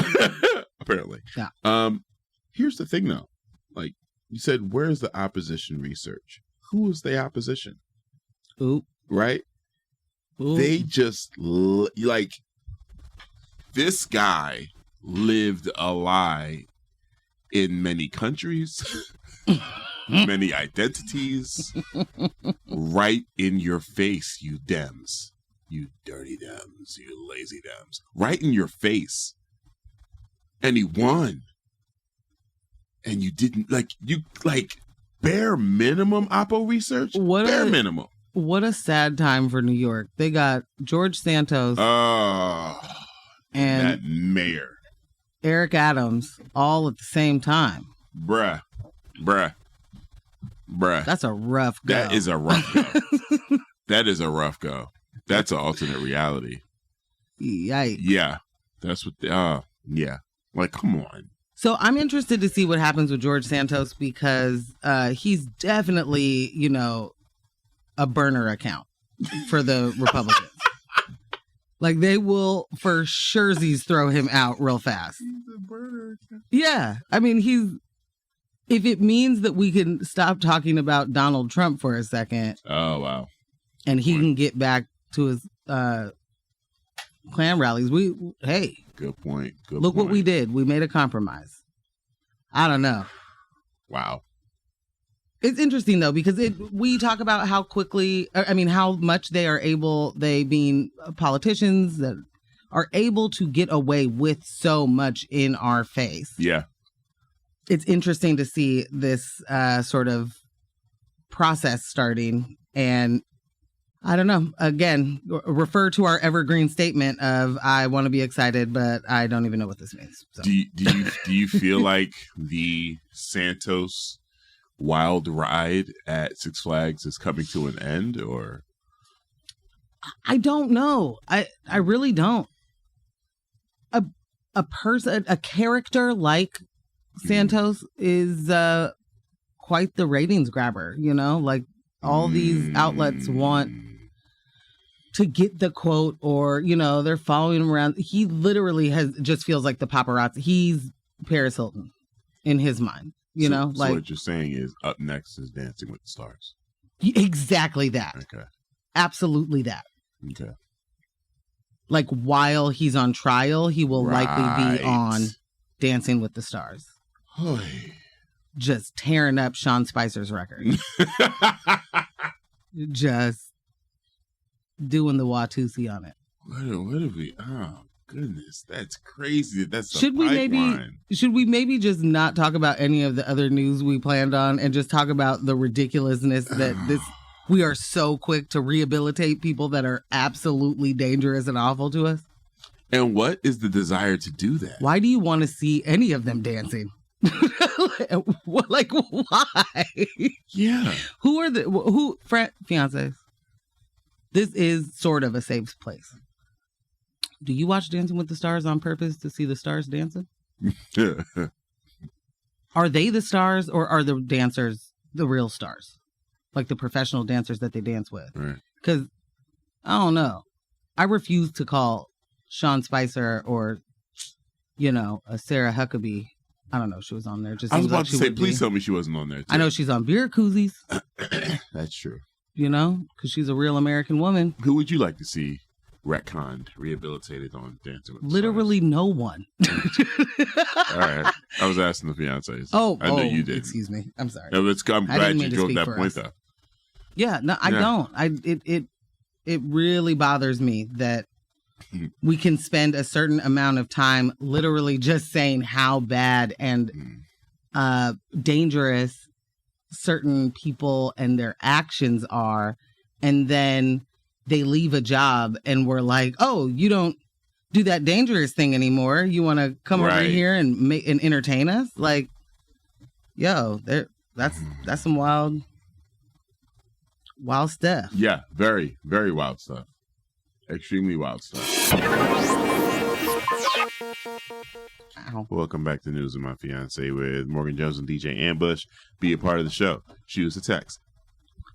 apparently. Yeah. Here's the thing, though. Like you said, where's the opposition research? Who is the opposition? Ooh. Right? Ooh. They just, this guy lived a lie in many countries, many identities, right in your face, you Dems. You dirty Dems, you lazy Dems. Right in your face. And he won. And you didn't, bare minimum Oppo research? Bare minimum. What a sad time for New York. They got George Santos. And that mayor. Eric Adams all at the same time. Bruh. That's a rough go. That is a rough go. That is a rough go. That's an alternate reality. Yikes. Yeah. That's what yeah. Like, come on. So I'm interested to see what happens with George Santos because he's definitely, a burner account. for the Republicans. Like, they will for surezies throw him out real fast. He's a birder. Yeah. I mean, if it means that we can stop talking about Donald Trump for a second. Oh, wow. And he can get back to his Klan rallies. Hey. Good point. Look what we did. We made a compromise. I don't know. Wow. It's interesting, though, because we talk about how much they being politicians that are able to get away with so much in our face. Yeah. It's interesting to see this sort of process starting. And I don't know, again, refer to our evergreen statement of I want to be excited, but I don't even know what this means. So. Do you feel like the Santos wild ride at Six Flags is coming to an end, or? I don't know. I really don't. A character like Santos is quite the ratings grabber, like all these outlets want to get the quote, or they're following him around. He literally just feels like the paparazzi. He's Paris Hilton in his mind. So what you're saying is up next is Dancing with the Stars. Exactly that. Okay. Absolutely that. Okay. Like, while he's on trial, he will likely be on Dancing with the Stars. Just tearing up Sean Spicer's record. Just doing the Watusi on it. What have we? Oh goodness, that's crazy. That's should we maybe just not talk about any of the other news we planned on and just talk about the ridiculousness that we are so quick to rehabilitate people that are absolutely dangerous and awful to us. And what is the desire to do that? Why do you want to see any of them dancing? Like, why? Yeah. Who fiancés? This is sort of a safe place. Do you watch Dancing with the Stars on purpose to see the stars dancing? Are they the stars, or are the dancers the real stars? Like the professional dancers that they dance with? Right. Because, I don't know. I refuse to call Sean Spicer or, a Sarah Huckabee. I don't know. She was on there. I was about to say, please tell me she wasn't on there, too. I know she's on beer koozies. That's true. Because she's a real American woman. Who would you like to see retconned, rehabilitated on Dancing with the Literally Stars? no one. All right. I was asking the fiancés. I know you did. Excuse me. I'm sorry. No, I'm glad you drove that point, though. Yeah, no, I don't. It really bothers me that we can spend a certain amount of time literally just saying how bad and dangerous certain people and their actions are, and then they leave a job and we're like, oh, you don't do that dangerous thing anymore. You want to come over here and entertain us? Like, yo, that's some wild stuff. Yeah, very, very wild stuff. Extremely wild stuff. Ow. Welcome back to News of My Fiance with Morgan Jones and DJ Ambush. Be a part of the show. Choose a text.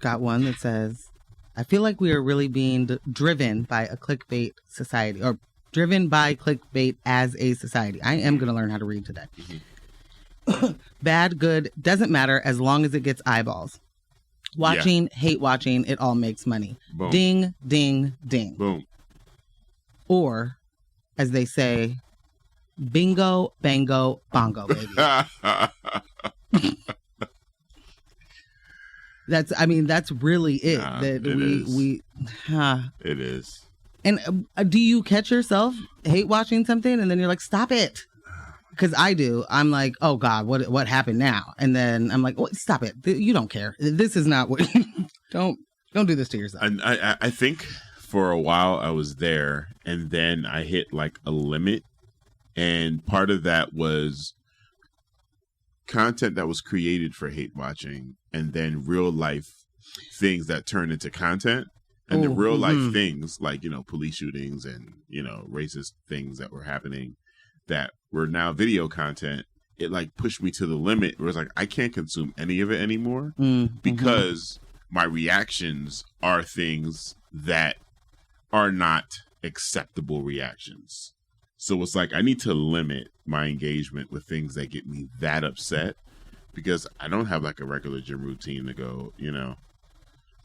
Got one that says, I feel like we are really being driven by a clickbait society, or driven by clickbait as a society. I am going to learn how to read today. Bad, good, doesn't matter as long as it gets eyeballs. Watching, hate watching, it all makes money. Boom. Ding, ding, ding. Boom. Or, as they say, bingo, bango, bongo, baby. That's really it. It is. And do you catch yourself hate watching something and then you're like, stop it? Because I do. I'm like, oh God, what happened now? And then I'm like, well, stop it. You don't care. This is not what. Don't do this to yourself. And I think for a while I was there, and then I hit like a limit, and part of that was content that was created for hate watching, and then real life things that turn into content. And the real life things, like, police shootings and, racist things that were happening that were now video content, it like pushed me to the limit where it's like, I can't consume any of it anymore because my reactions are things that are not acceptable reactions. So it's like I need to limit my engagement with things that get me that upset, because I don't have like a regular gym routine to go,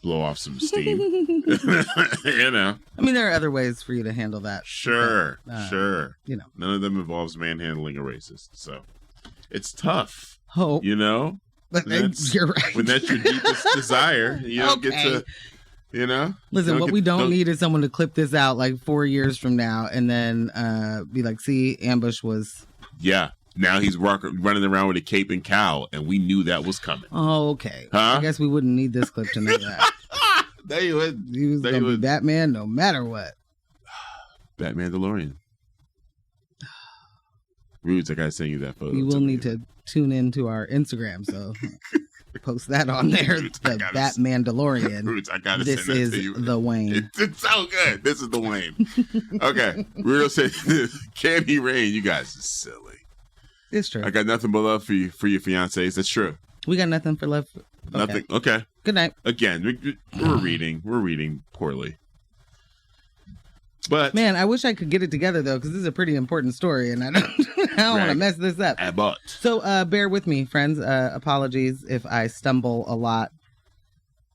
blow off some steam. I mean, there are other ways for you to handle that. Sure. None of them involves manhandling a racist. So it's tough. Oh. But you're right. When that's your deepest desire, you don't get to, Listen, what we don't need is someone to clip this out like 4 years from now and then be like, see, Ambush was... Yeah. Now he's running around with a cape and cowl, and we knew that was coming. Oh, okay. Huh? I guess we wouldn't need this clip to know that. He was going to be Batman no matter what. Batman DeLorean. Rudes, I got to send you that photo. You will need to tune into our Instagram, so post that on there. Roots, the Batman DeLorean. Roots, I got to This send that to is you. the Wayne. It's so good. This is the Wayne. Okay. Rudo said, Candy Rain, you guys are silly. It's true. I got nothing but love for your fiancés. That's true. We got nothing for love. Okay. Nothing. Okay. Good night. Again, we're reading poorly. But man, I wish I could get it together though, because this is a pretty important story, and I don't want to mess this up. Abbott. So bear with me, friends. Apologies if I stumble a lot.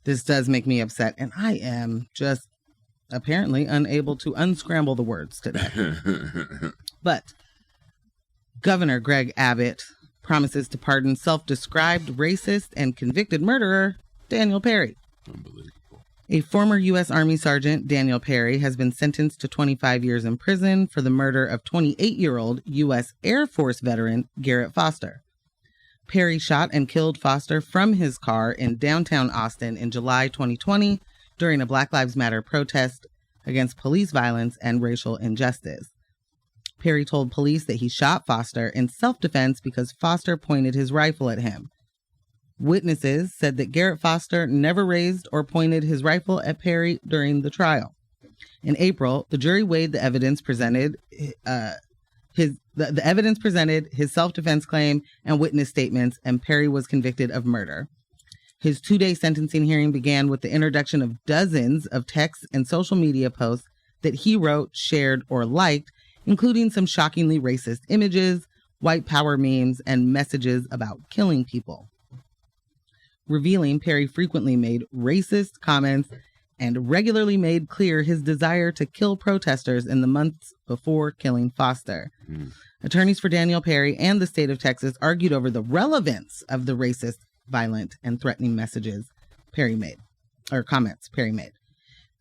This does make me upset, and I am just apparently unable to unscramble the words today. But Governor Greg Abbott promises to pardon self-described racist and convicted murderer Daniel Perry. Unbelievable. A former U.S. Army Sergeant, Daniel Perry, has been sentenced to 25 years in prison for the murder of 28-year-old U.S. Air Force veteran Garrett Foster. Perry shot and killed Foster from his car in downtown Austin in July 2020 during a Black Lives Matter protest against police violence and racial injustice. Perry told police that he shot Foster in self-defense because Foster pointed his rifle at him. Witnesses said that Garrett Foster never raised or pointed his rifle at Perry during the trial. In April, the jury weighed the evidence presented, the evidence presented, his self-defense claim, and witness statements, and Perry was convicted of murder. His 2-day sentencing hearing began with the introduction of dozens of texts and social media posts that he wrote, shared, or liked, including some shockingly racist images, white power memes, and messages about killing people. Revealing Perry frequently made racist comments and regularly made clear his desire to kill protesters in the months before killing Foster. Attorneys for Daniel Perry and the state of Texas argued over the relevance of the racist, violent, and threatening messages Perry made, or comments Perry made.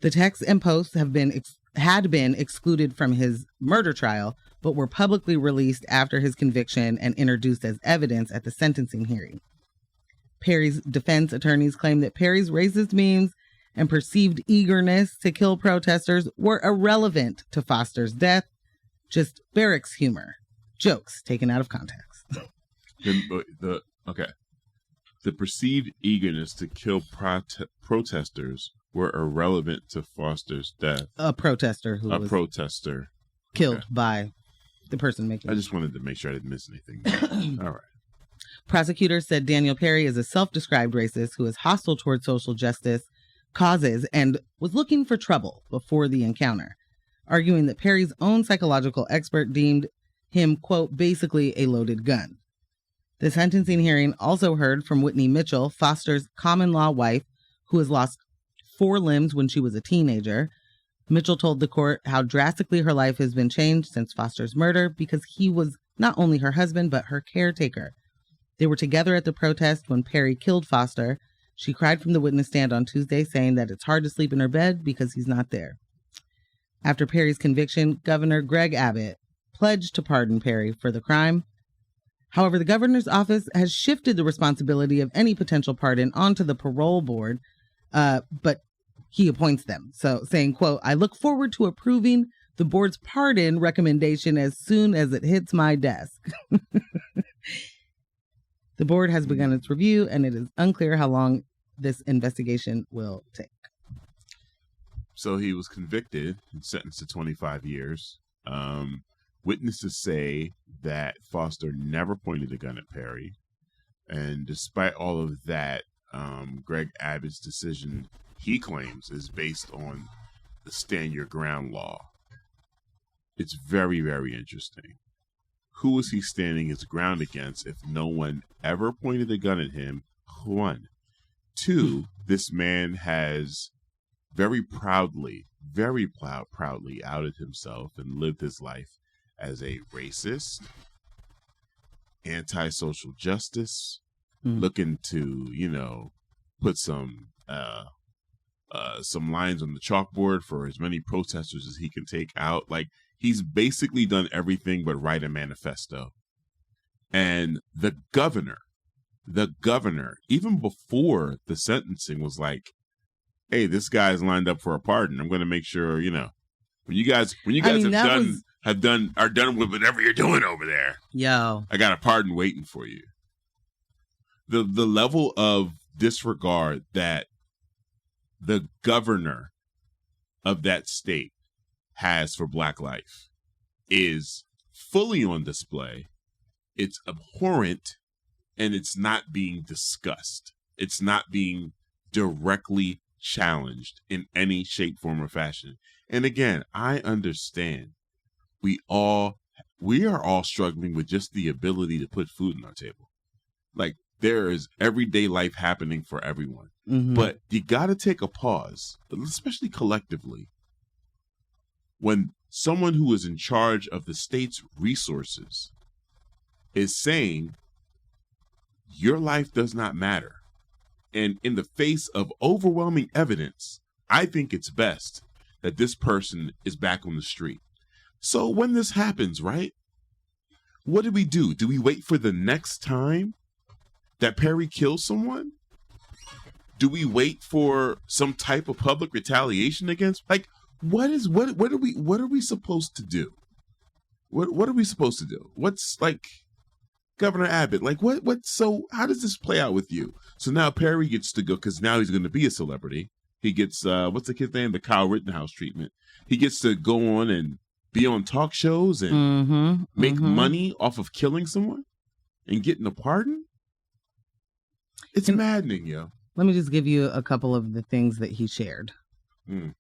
The texts and posts had been excluded from his murder trial, but were publicly released after his conviction and introduced as evidence at the sentencing hearing. Perry's defense attorneys claim that Perry's racist memes and perceived eagerness to kill protesters were irrelevant to Foster's death, just barracks humor, jokes taken out of context. The perceived eagerness to kill protesters were irrelevant to Foster's death. A protester who was killed by the person making it. I just wanted to make sure I didn't miss anything. All right. Prosecutors said Daniel Perry is a self-described racist who is hostile towards social justice causes and was looking for trouble before the encounter, arguing that Perry's own psychological expert deemed him, quote, basically a loaded gun. The sentencing hearing also heard from Whitney Mitchell, Foster's common-law wife, who has lost 4 limbs when she was a teenager. Mitchell told the court how drastically her life has been changed since Foster's murder because he was not only her husband, but her caretaker. They were together at the protest when Perry killed Foster. She cried from the witness stand on Tuesday, saying that it's hard to sleep in her bed because he's not there. After Perry's conviction, Governor Greg Abbott pledged to pardon Perry for the crime. However, the governor's office has shifted the responsibility of any potential pardon onto the parole board, but he appoints them. So saying, quote, I look forward to approving the board's pardon recommendation as soon as it hits my desk. The board has begun its review, and it is unclear how long this investigation will take. So he was convicted and sentenced to 25 years. Witnesses say that Foster never pointed a gun at Perry. And despite all of that, Greg Abbott's decision he claims is based on the stand your ground law. It's very, very interesting. Who is he standing his ground against if no one ever pointed a gun at him? 1. 2, this man has very proudly outed himself and lived his life as a racist, anti-social justice, looking to, put some lines on the chalkboard for as many protesters as he can take out. Like, he's basically done everything but write a manifesto. And the governor, even before the sentencing, was like, hey, this guy's lined up for a pardon. I'm going to make sure, when you guys are done with whatever you're doing over there, I got a pardon waiting for you. The level of disregard that the governor of that state has for Black life is fully on display. It's abhorrent, and it's not being discussed. It's not being directly challenged in any shape, form, or fashion. And again, I understand we are all struggling with just the ability to put food on our table. Like, there is everyday life happening for everyone. But you got to take a pause, especially collectively, when someone who is in charge of the state's resources is saying your life does not matter. And in the face of overwhelming evidence, I think it's best that this person is back on the street. So when this happens, right, what do we do? Do we wait for the next time that Perry kills someone? Do we wait for some type of public retaliation against? Like, what are we supposed to do? What are we supposed to do? What's, like, Governor Abbott, like, so how does this play out with you? So now Perry gets to go, because now he's going to be a celebrity. He gets, what's the kid's name? The Kyle Rittenhouse treatment. He gets to go on and be on talk shows and make money off of killing someone and getting a pardon. It's maddening, yo. Let me just give you a couple of the things that he shared. He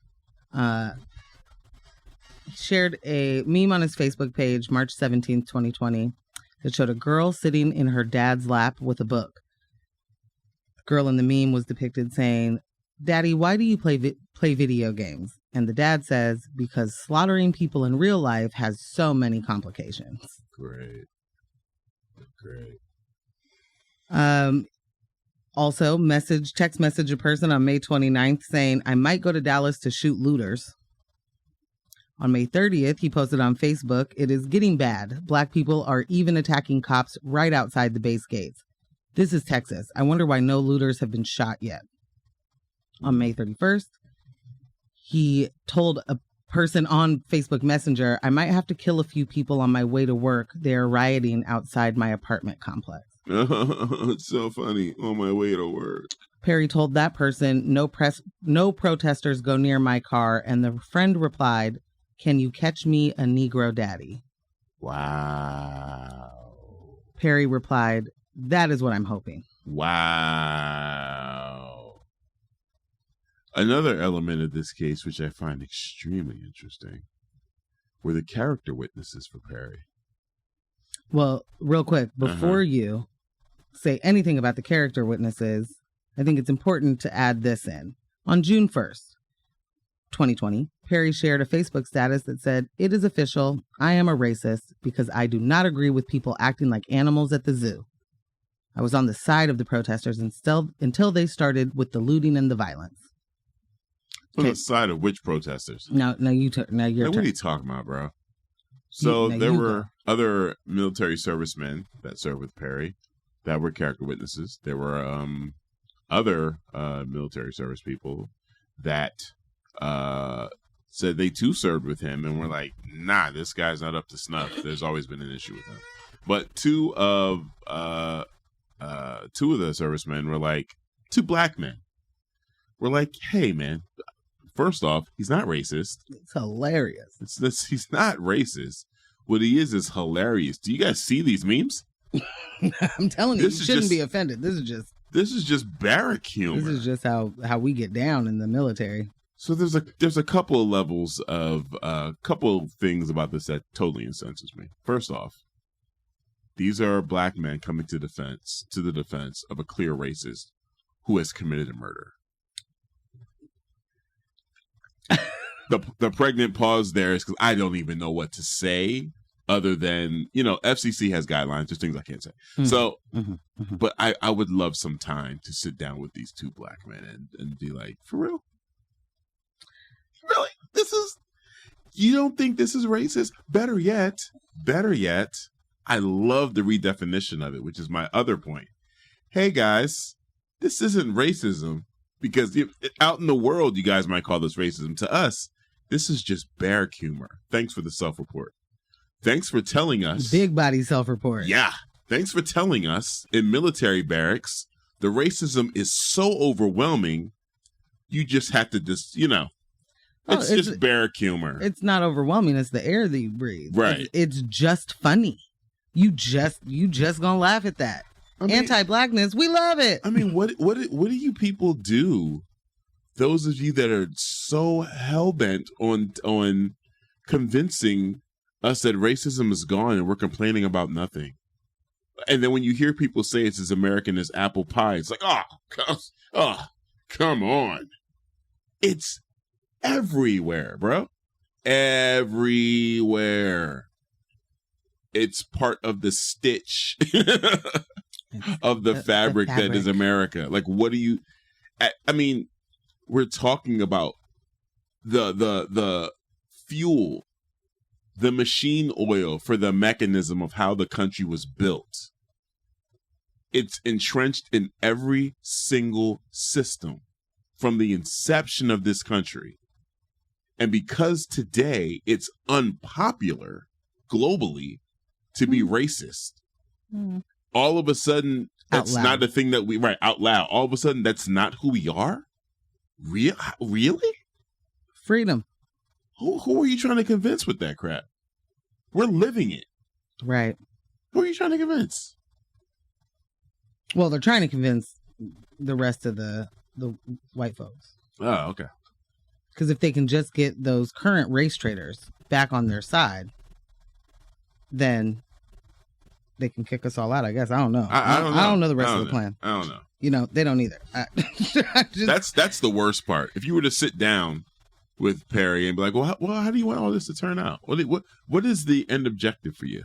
shared a meme on his Facebook page, March 17th, 2020, that showed a girl sitting in her dad's lap with a book. The girl in the meme was depicted saying, "Daddy, why do you play video games?" And the dad says, "Because slaughtering people in real life has so many complications." Great. Also, text message a person on May 29th saying, "I might go to Dallas to shoot looters." On May 30th, he posted on Facebook, "It is getting bad. Black people are even attacking cops right outside the base gates. This is Texas. I wonder why no looters have been shot yet." On May 31st, he told a person on Facebook Messenger, "I might have to kill a few people on my way to work. They are rioting outside my apartment complex." It's so funny. On my way to work. Perry told that person, no protesters go near my car. And the friend replied, "Can you catch me a Negro daddy?" Wow. Perry replied, "That is what I'm hoping." Wow. Another element of this case, which I find extremely interesting, were the character witnesses for Perry. Well, real quick, before you say anything about the character witnesses, I think it's important to add this in. On June 1st, 2020, Perry shared a Facebook status that said, "It is official. I am a racist because I do not agree with people acting like animals at the zoo. I was on the side of the protesters until they started with the looting and the violence." On the side of which protesters? Now your turn. What are you talking about, bro? So there were other military servicemen that served with Perry that were character witnesses. There were other military service people that said they too served with him and were like, "Nah, this guy's not up to snuff. There's always been an issue with him." But two of the servicemen were like, two black men were like, "Hey, man, first off, he's not racist. It's hilarious. He's not racist. What he is hilarious. Do you guys see these memes?" I'm telling you, you shouldn't be offended. This is just This is just barrack humor. This is just how we get down in the military. So there's a couple of levels of couple of things about this that totally incenses me. First off, these are black men coming to the defense of a clear racist who has committed a murder. The pregnant pause there is because I don't even know what to say other than, FCC has guidelines. There's things I can't say. Mm-hmm. So, but I would love some time to sit down with these two black men and be like, for real? Really? You don't think this is racist? Better yet, I love the redefinition of it, which is my other point. Hey guys, this isn't racism because out in the world, you guys might call this racism. To us, this is just barrack humor. Thanks for the self-report. Thanks for telling us. Big body self-report. Yeah. Thanks for telling us in military barracks, the racism is so overwhelming, you just have to it's just barrack humor. It's not overwhelming. It's the air that you breathe. Right. It's just funny. You just gonna laugh at that. Anti-blackness, we love it. I mean, what do you people do? Those of you that are so hell-bent on convincing us that racism is gone and we're complaining about nothing. And then when you hear people say it's as American as apple pie, it's like, come on. It's everywhere, bro. Everywhere. It's part of the stitch of the fabric that is America. Like, what do you... I mean, we're talking about the fuel, the machine oil for the mechanism of how the country was built. It's entrenched in every single system from the inception of this country. And because today it's unpopular globally to be racist, all of a sudden that's not a thing that we out loud. All of a sudden that's not who we are. Really? Freedom. Who are you trying to convince with that crap? We're living it. Right. Who are you trying to convince? Well, they're trying to convince the rest of the white folks. Oh, okay. Because if they can just get those current race traders back on their side, then they can kick us all out, I guess. I don't know. I don't know. I don't know the rest of the plan. I don't know. They don't either. That's the worst part. If you were to sit down with Perry and be like, well, how do you want all this to turn out? What is the end objective for you?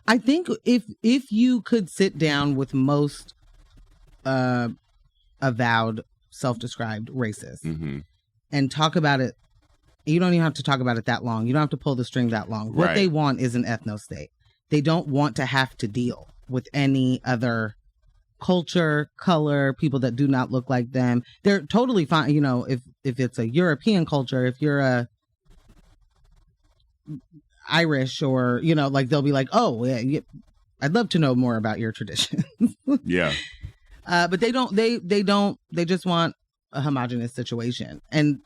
I think if you could sit down with most avowed self-described racists and talk about it, you don't even have to talk about it that long. You don't have to pull the string that long. What they want is an ethno-state. They don't want to have to deal with any other culture, color, people that do not look like them. They're totally fine. If it's a European culture, if you're a Irish or, they'll be like, oh, yeah, I'd love to know more about your tradition. Yeah. But they just want a homogenous situation. And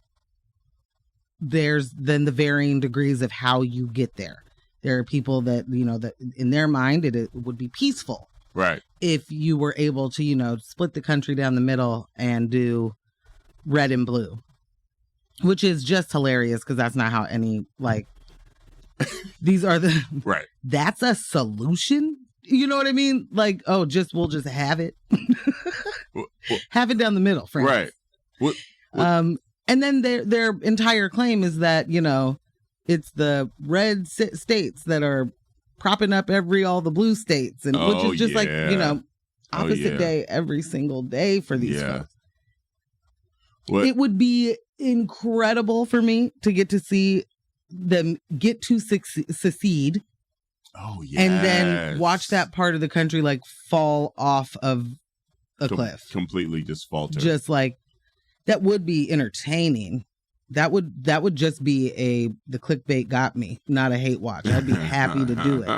there's then the varying degrees of how you get there. There are people that, that in their mind, it would be peaceful. Right. If you were able to, split the country down the middle and do red and blue, which is just hilarious because that's not how any, these are the, right. That's a solution. You know what I mean? Like, we'll just have it. Have it down the middle, friends. Right. And then their entire claim is that, it's the red states that are propping up all the blue states, and which is just opposite day every single day for these folks. It would be incredible for me to get to see them get to secede. Oh yeah. And then watch that part of the country fall off of a cliff. Completely just falter. Just that would be entertaining. That would just be the clickbait got me, not a hate watch. I'd be happy to do it.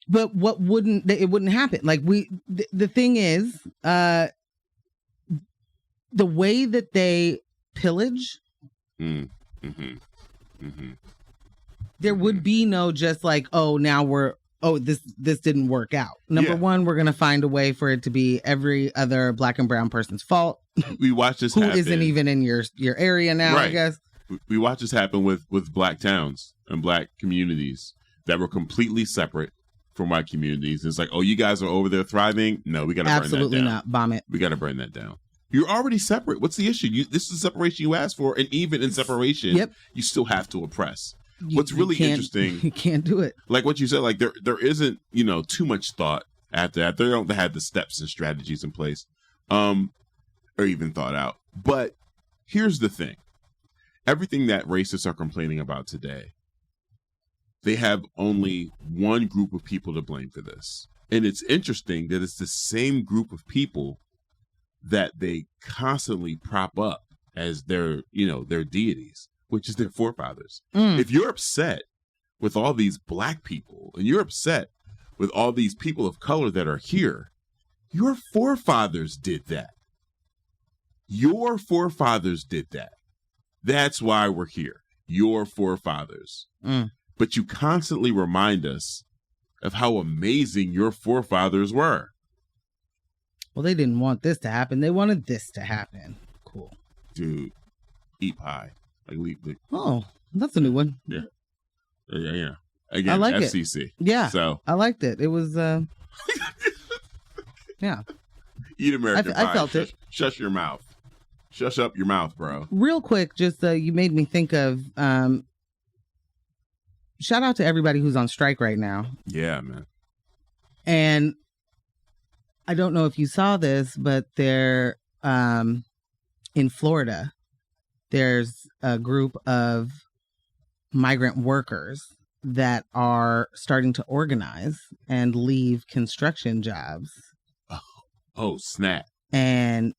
But it wouldn't happen. The thing is, the way that they pillage, there would be no just now we're oh, this didn't work out. Number one, we're going to find a way for it to be every other black and brown person's fault. We watch this who happen. isn't even in your area now, right. I guess. We watch this happen with black towns and black communities that were completely separate from white communities. It's like, oh, you guys are over there thriving? No, we got to burn that down. Absolutely not. Bomb it. We got to burn that down. You're already separate. What's the issue? This is the separation you asked for, and even in separation, you still have to oppress. What's really interesting, you can't do it. Like what you said, like there isn't, too much thought after that. They don't have the steps and strategies in place, or even thought out. But here's the thing: everything that racists are complaining about today, they have only one group of people to blame for this, and it's interesting that it's the same group of people that they constantly prop up as their deities, which is their forefathers. If you're upset with all these black people and you're upset with all these people of color that are here, your forefathers did that. Your forefathers did that. That's why we're here. Your forefathers. But you constantly remind us of how amazing your forefathers were. Well, they didn't want this to happen. They wanted this to happen. Cool. Dude, eat pie. Oh, that's a new one. Yeah. Again, I like FCC. It. Yeah. So I liked it. It was, yeah. Eat American pie. I felt it. Shush your mouth. Shush up your mouth, bro. Real quick, just you made me think of, shout out to everybody who's on strike right now. Yeah, man. And I don't know if you saw this, but they're in Florida. There's a group of migrant workers that are starting to organize and leave construction jobs. Oh, snap. And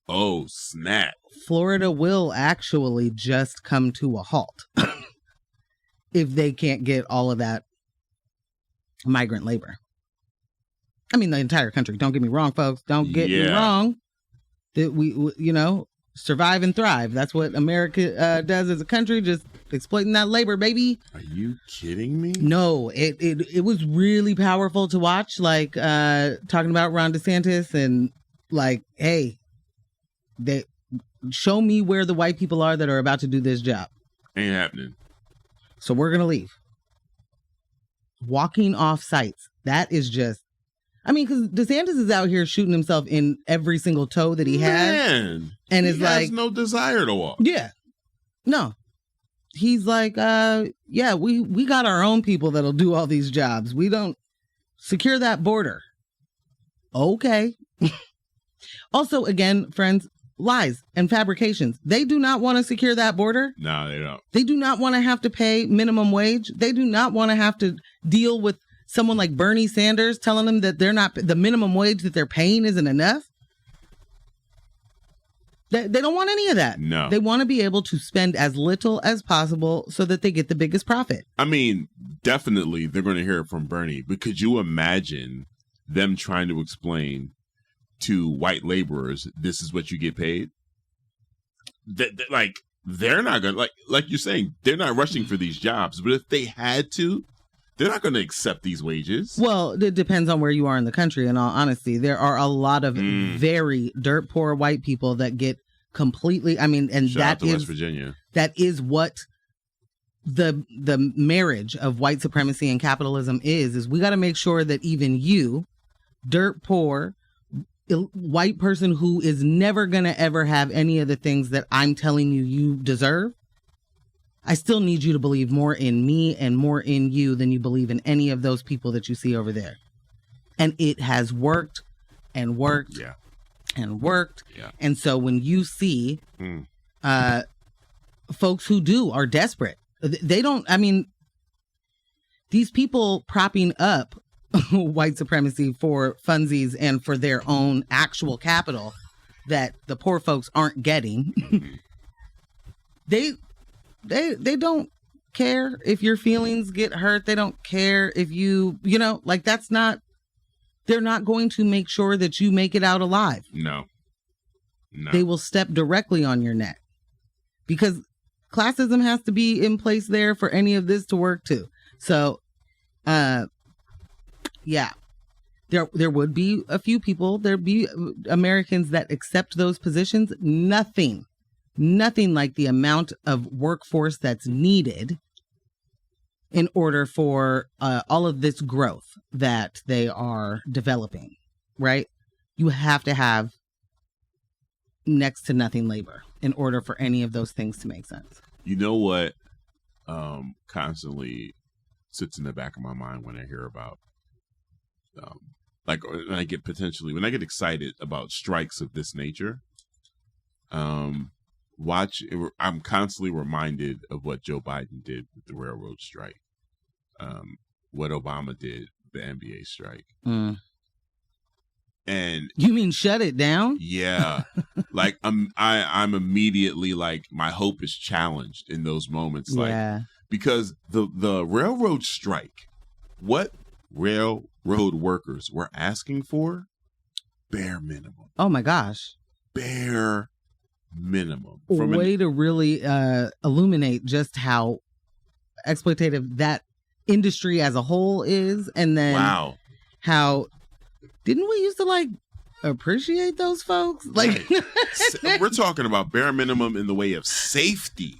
oh, snap. Florida will actually just come to a halt if they can't get all of that migrant labor. I mean, the entire country. Don't get me wrong, folks. Don't get me wrong. That we survive and thrive. That's what America does as a country, just exploiting that labor, baby. Are you kidding me? No, it was really powerful to watch, like talking about Ron DeSantis and like, hey, they show me where the white people are that are about to do this job. Ain't happening. So we're going to leave. Walking off sites. That is just, I mean, because DeSantis is out here shooting himself in every single toe that he has. Man, and he is has like, no desire to walk. Yeah. No. He's like, yeah, we got our own people that'll do all these jobs. We don't secure that border. Okay. Also, again, friends, lies and fabrications. They do not want to secure that border. No, they don't. They do not want to have to pay minimum wage. They do not want to have to deal with someone like Bernie Sanders telling them that they're not, the minimum wage that they're paying isn't enough. They don't want any of that. No. They want to be able to spend as little as possible so that they get the biggest profit. I mean, definitely they're going to hear it from Bernie. But could you imagine them trying to explain to white laborers, this is what you get paid? They're not going to, like you're saying, they're not rushing for these jobs. But if they had to, they're not going to accept these wages. Well, it depends on where you are in the country, in all honesty. There are a lot of very dirt poor white people that get completely, I mean, and Shout out to is West Virginia. That is what the marriage of white supremacy and capitalism is we got to make sure that even you, dirt poor, white person who is never going to ever have any of the things that I'm telling you deserve, I still need you to believe more in me and more in you than you believe in any of those people that you see over there. And it has worked and worked and worked. Yeah. And so when you see folks who are desperate, they don't, I mean, these people propping up white supremacy for funsies and for their own actual capital that the poor folks aren't getting. They don't care if your feelings get hurt. They don't care if that's not, they're not going to make sure that you make it out alive. No. They will step directly on your neck because classism has to be in place there for any of this to work too. So, yeah, there would be a few people, there'd be Americans that accept those positions. Nothing like the amount of workforce that's needed in order for all of this growth that they are developing, right? You have to have next to nothing labor in order for any of those things to make sense. You know what constantly sits in the back of my mind when I hear about when I get excited about strikes of this nature, I'm constantly reminded of what Joe Biden did with the railroad strike, what Obama did with the NBA strike. And you mean shut it down? Yeah. Like I'm immediately like, my hope is challenged in those moments. Like, yeah. Because the railroad strike, what railroad workers were asking for, bare minimum. Oh my gosh. Bare minimum. Way to really illuminate just how exploitative that industry as a whole is. And then how didn't we used to like appreciate those folks? Like, right. We're talking about bare minimum in the way of safety.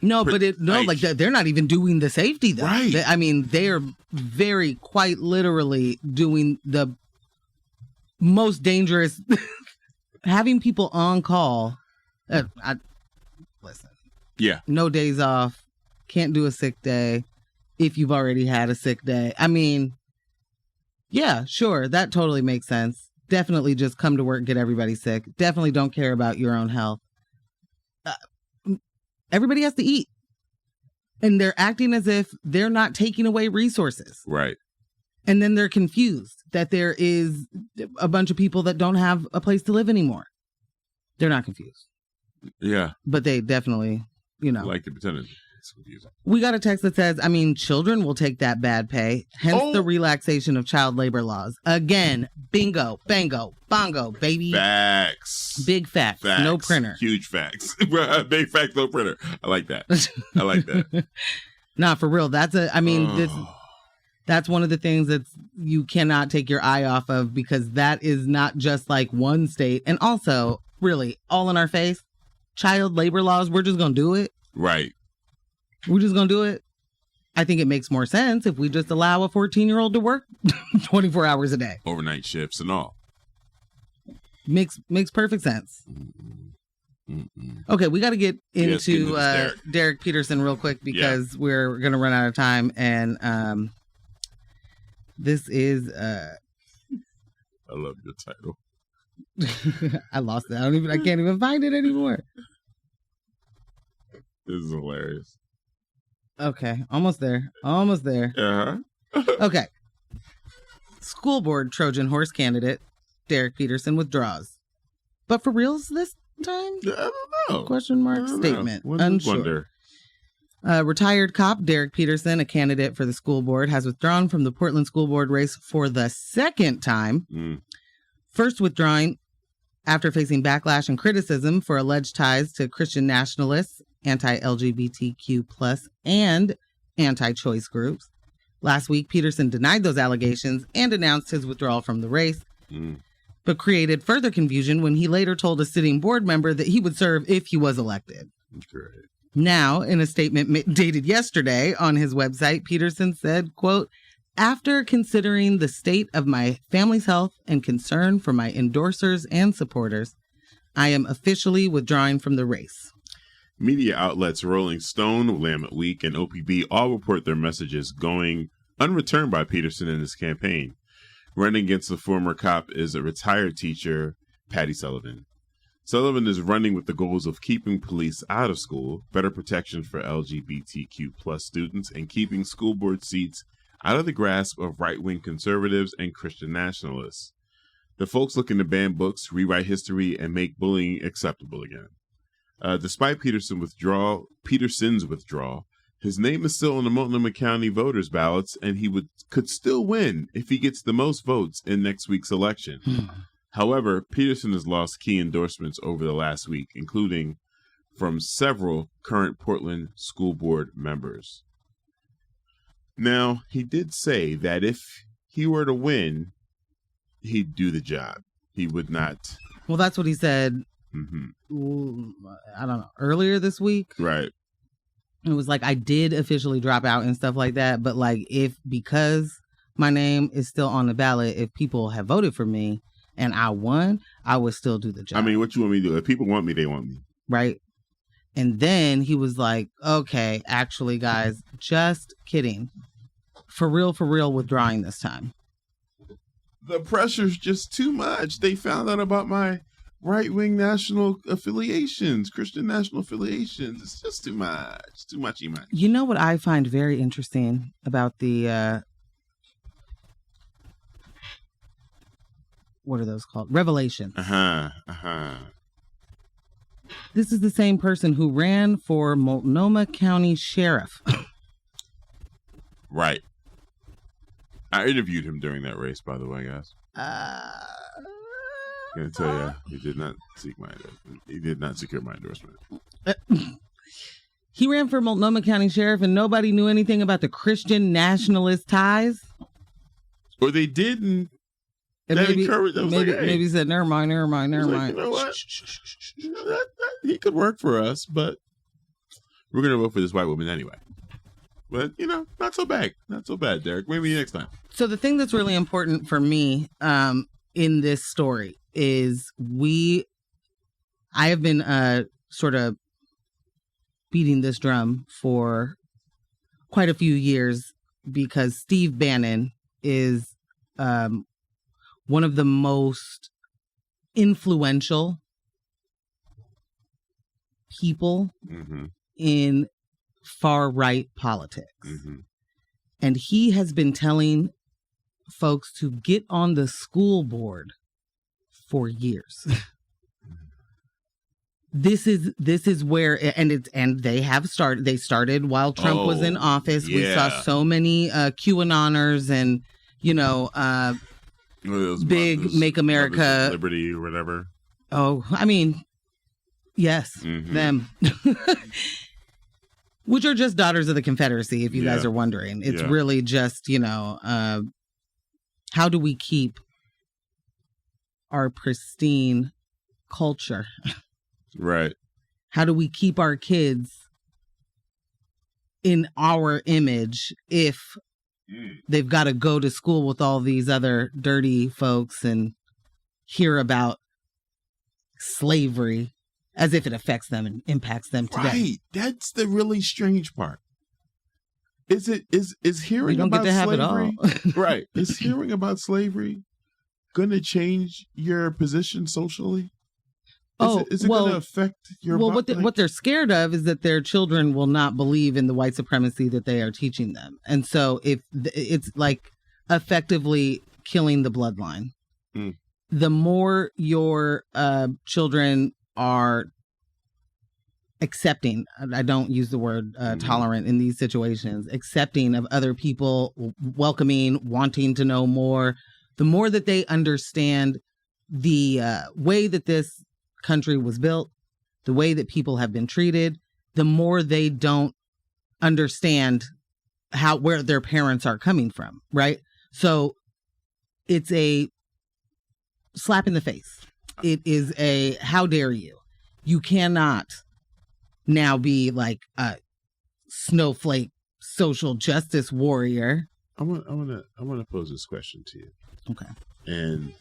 No, but they're not even doing the safety though. Right. They are very quite literally doing the most dangerous, having people on call. Listen. Yeah. No days off. Can't do a sick day if you've already had a sick day. I mean, yeah, sure. That totally makes sense. Definitely just come to work, get everybody sick. Definitely don't care about your own health. Everybody has to eat. And they're acting as if they're not taking away resources. Right. And then they're confused that there is a bunch of people that don't have a place to live anymore. They're not confused. Yeah. But they definitely, like to pretend it's confusing. We got a text that says, children will take that bad pay. Hence the relaxation of child labor laws. Again, bingo, bango, bongo, baby. Facts. Big facts. No printer. Huge facts. Big facts, no printer. I like that. I like that. Nah, for real. That's one of the things that you cannot take your eye off of, because that is not just like one state. And also, really, all in our face, child labor laws, we're just going to do it. Right. We're just going to do it. I think it makes more sense if we just allow a 14-year-old to work 24 hours a day. Overnight shifts and all. Makes perfect sense. Okay, we got to get into Derrick Peterson real quick, because we're going to run out of time. And this is... I love your title. I lost it. I can't even find it anymore. This is hilarious. Okay, almost there. Uh-huh. Okay. School board Trojan horse candidate Derrick Peterson withdraws. But for reals this time? I don't know. Question mark statement. Unsure. Wonder. Retired cop Derrick Peterson, a candidate for the school board, has withdrawn from the Portland school board race for the second time. First withdrawing after facing backlash and criticism for alleged ties to Christian nationalists, anti-LGBTQ+, and anti-choice groups. Last week, Peterson denied those allegations and announced his withdrawal from the race, but created further confusion when he later told a sitting board member that he would serve if he was elected. Great. Now, in a statement dated yesterday on his website, Peterson said, quote, "After considering the state of my family's health and concern for my endorsers and supporters, I am officially withdrawing from the race." Media outlets Rolling Stone, Willamette Week, and OPB all report their messages going unreturned by Peterson in his campaign. Running against the former cop is a retired teacher, Patty Sullivan. Sullivan is running with the goals of keeping police out of school, better protection for LGBTQ+ students, and keeping school board seats out of the grasp of right-wing conservatives and Christian nationalists. The folks looking to ban books, rewrite history, and make bullying acceptable again. Despite Peterson's withdrawal, his name is still on the Multnomah County voters' ballots, and he could still win if he gets the most votes in next week's election. However, Peterson has lost key endorsements over the last week, including from several current Portland school board members. Now, he did say that if he were to win, he'd do the job. He would not. Well, that's what he said. I don't know, earlier this week. Right. It was like, I did officially drop out and stuff like that. But like, because my name is still on the ballot, if people have voted for me and I won, I would still do the job. I mean, what you want me to do? If people want me, they want me. Right. And then he was like, okay, actually, guys, just kidding. For real, withdrawing this time. The pressure's just too much. They found out about my right-wing national affiliations, Christian national affiliations. It's just too much. Too much. You know what I find very interesting about the, what are those called? Revelations. This is the same person who ran for Multnomah County Sheriff. Right. I interviewed him during that race, by the way, guys. I'm gonna tell you, he did not seek my endorsement. He did not secure my endorsement. He ran for Multnomah County Sheriff, and nobody knew anything about the Christian nationalist ties. Or they didn't. And That encouraged. I was maybe, like, hey. maybe he said, never mind. Like, you know what? He could work for us, but we're gonna vote for this white woman anyway. But, not so bad. Not so bad, Derek. Maybe next time. So the thing that's really important for me in this story is I have been sort of beating this drum for quite a few years because Steve Bannon is one of the most influential people in far-right politics. And he has been telling folks to get on the school board for years. This is where, and they started while Trump was in office. Yeah. We saw so many QAnoners and, big Make America Liberty or whatever. Oh, I mean, yes, them. Which are just daughters of the Confederacy, if you guys are wondering. It's really just, how do we keep our pristine culture? Right. How do we keep our kids in our image if they've got to go to school with all these other dirty folks and hear about slavery as if it affects them and impacts them today? Right. That's the really strange part. Is hearing we don't about get to have slavery, it all. right? Is hearing about slavery going to change your position socially? Is it going to affect your? Well, what they're scared of is that their children will not believe in the white supremacy that they are teaching them, and so if it's like effectively killing the bloodline. The more your children are accepting, I don't use the word tolerant in these situations, accepting of other people, welcoming, wanting to know more, the more that they understand the way that this country was built, the way that people have been treated, the more they don't understand where their parents are coming from, right? So it's a slap in the face. It is a how dare you. You cannot now be like a snowflake social justice warrior. I want to pose this question to you. Okay. And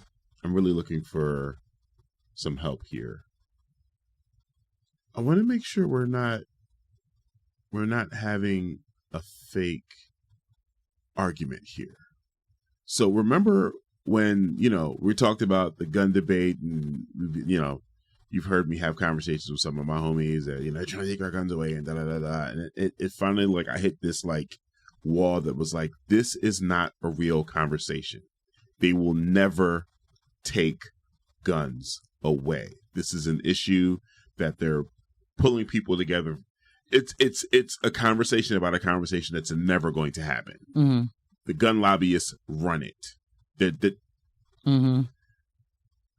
I'm really looking for some help here. I want to make sure we're not having a fake argument here. So remember when, we talked about the gun debate and, you've heard me have conversations with some of my homies that, trying to take our guns away and da-da-da-da. And it finally, I hit this, wall that was like, this is not a real conversation. They will never take guns away. This is an issue that they're pulling people together. It's a conversation about a conversation that's never going to happen. Mm-hmm. The gun lobbyists run it.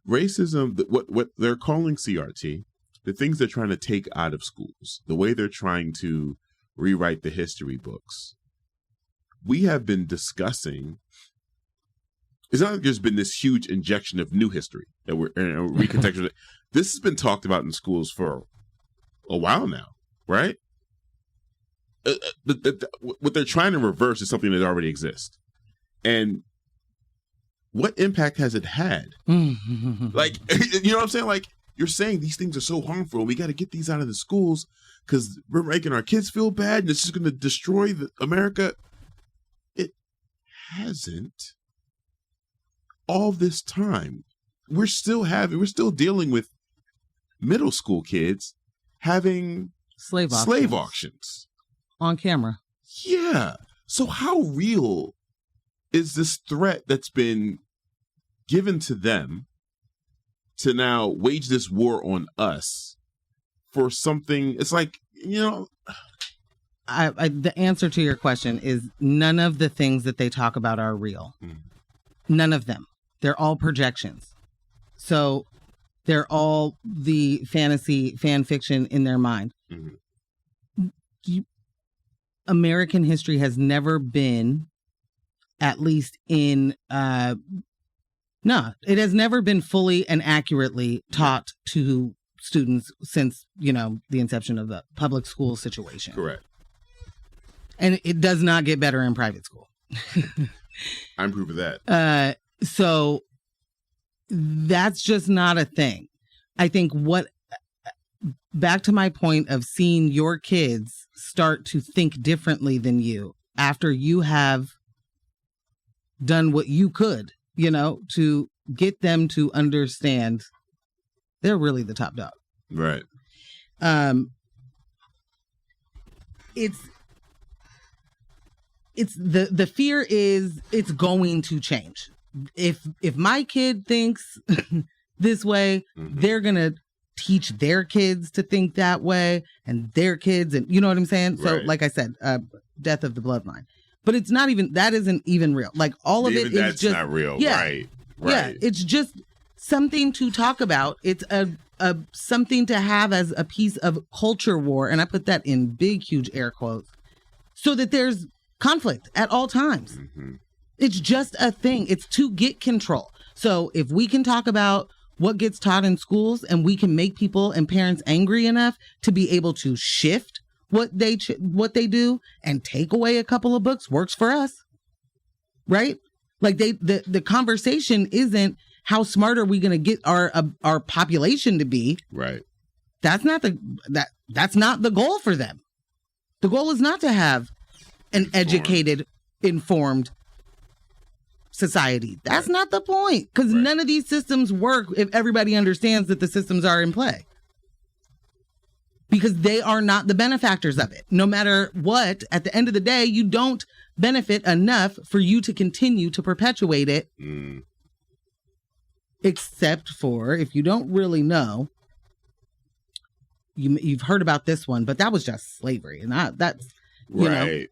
Racism, what they're calling CRT, the things they're trying to take out of schools, the way they're trying to rewrite the history books. We have been discussing. It's not like there's been this huge injection of new history that we're recontextualizing. This has been talked about in schools for a while now, right? What they're trying to reverse is something that already exists. And what impact has it had? Like, you know what I'm saying? Like, you're saying these things are so harmful and we got to get these out of the schools because we're making our kids feel bad and it's just going to destroy America. It hasn't. All this time, we're still dealing with middle school kids having slave auctions on camera. Yeah. So how real is this threat that's been given to them to now wage this war on us for something? It's like, you know. The answer to your question is none of the things that they talk about are real. None of them. They're all projections. So they're all the fantasy fan fiction in their mind. American history has never been, at least in, it has never been fully and accurately taught to students since, the inception of the public school situation. Correct. And it does not get better in private school. I'm proof of that. So that's just not a thing. I think back to my point of seeing your kids start to think differently than you after you have done what you could, to get them to understand they're really the top dog. Right. It's the fear is it's going to change. If my kid thinks this way, they're going to teach their kids to think that way and their kids. And you know what I'm saying? So like I said, death of the bloodline. But it's not even, that isn't even real. Like all of it is that's just. Not real. Yeah, right. Yeah. It's just something to talk about. It's a something to have as a piece of culture war. And I put that in big, huge air quotes so that there's conflict at all times. It's just a thing. It's to get control. So if we can talk about what gets taught in schools and we can make people and parents angry enough to be able to shift what they do and take away a couple of books, works for us. Right? Like the conversation isn't how smart are we going to get our population to be. Right. That's not the goal for them. The goal is not to have an educated, informed society. That's not the point, because none of these systems work if everybody understands that the systems are in play, because they are not the benefactors of it. No matter what, at the end of the day, you don't benefit enough for you to continue to perpetuate it. Except for, if you don't really know, you've heard about this one, but that was just slavery, and that's right.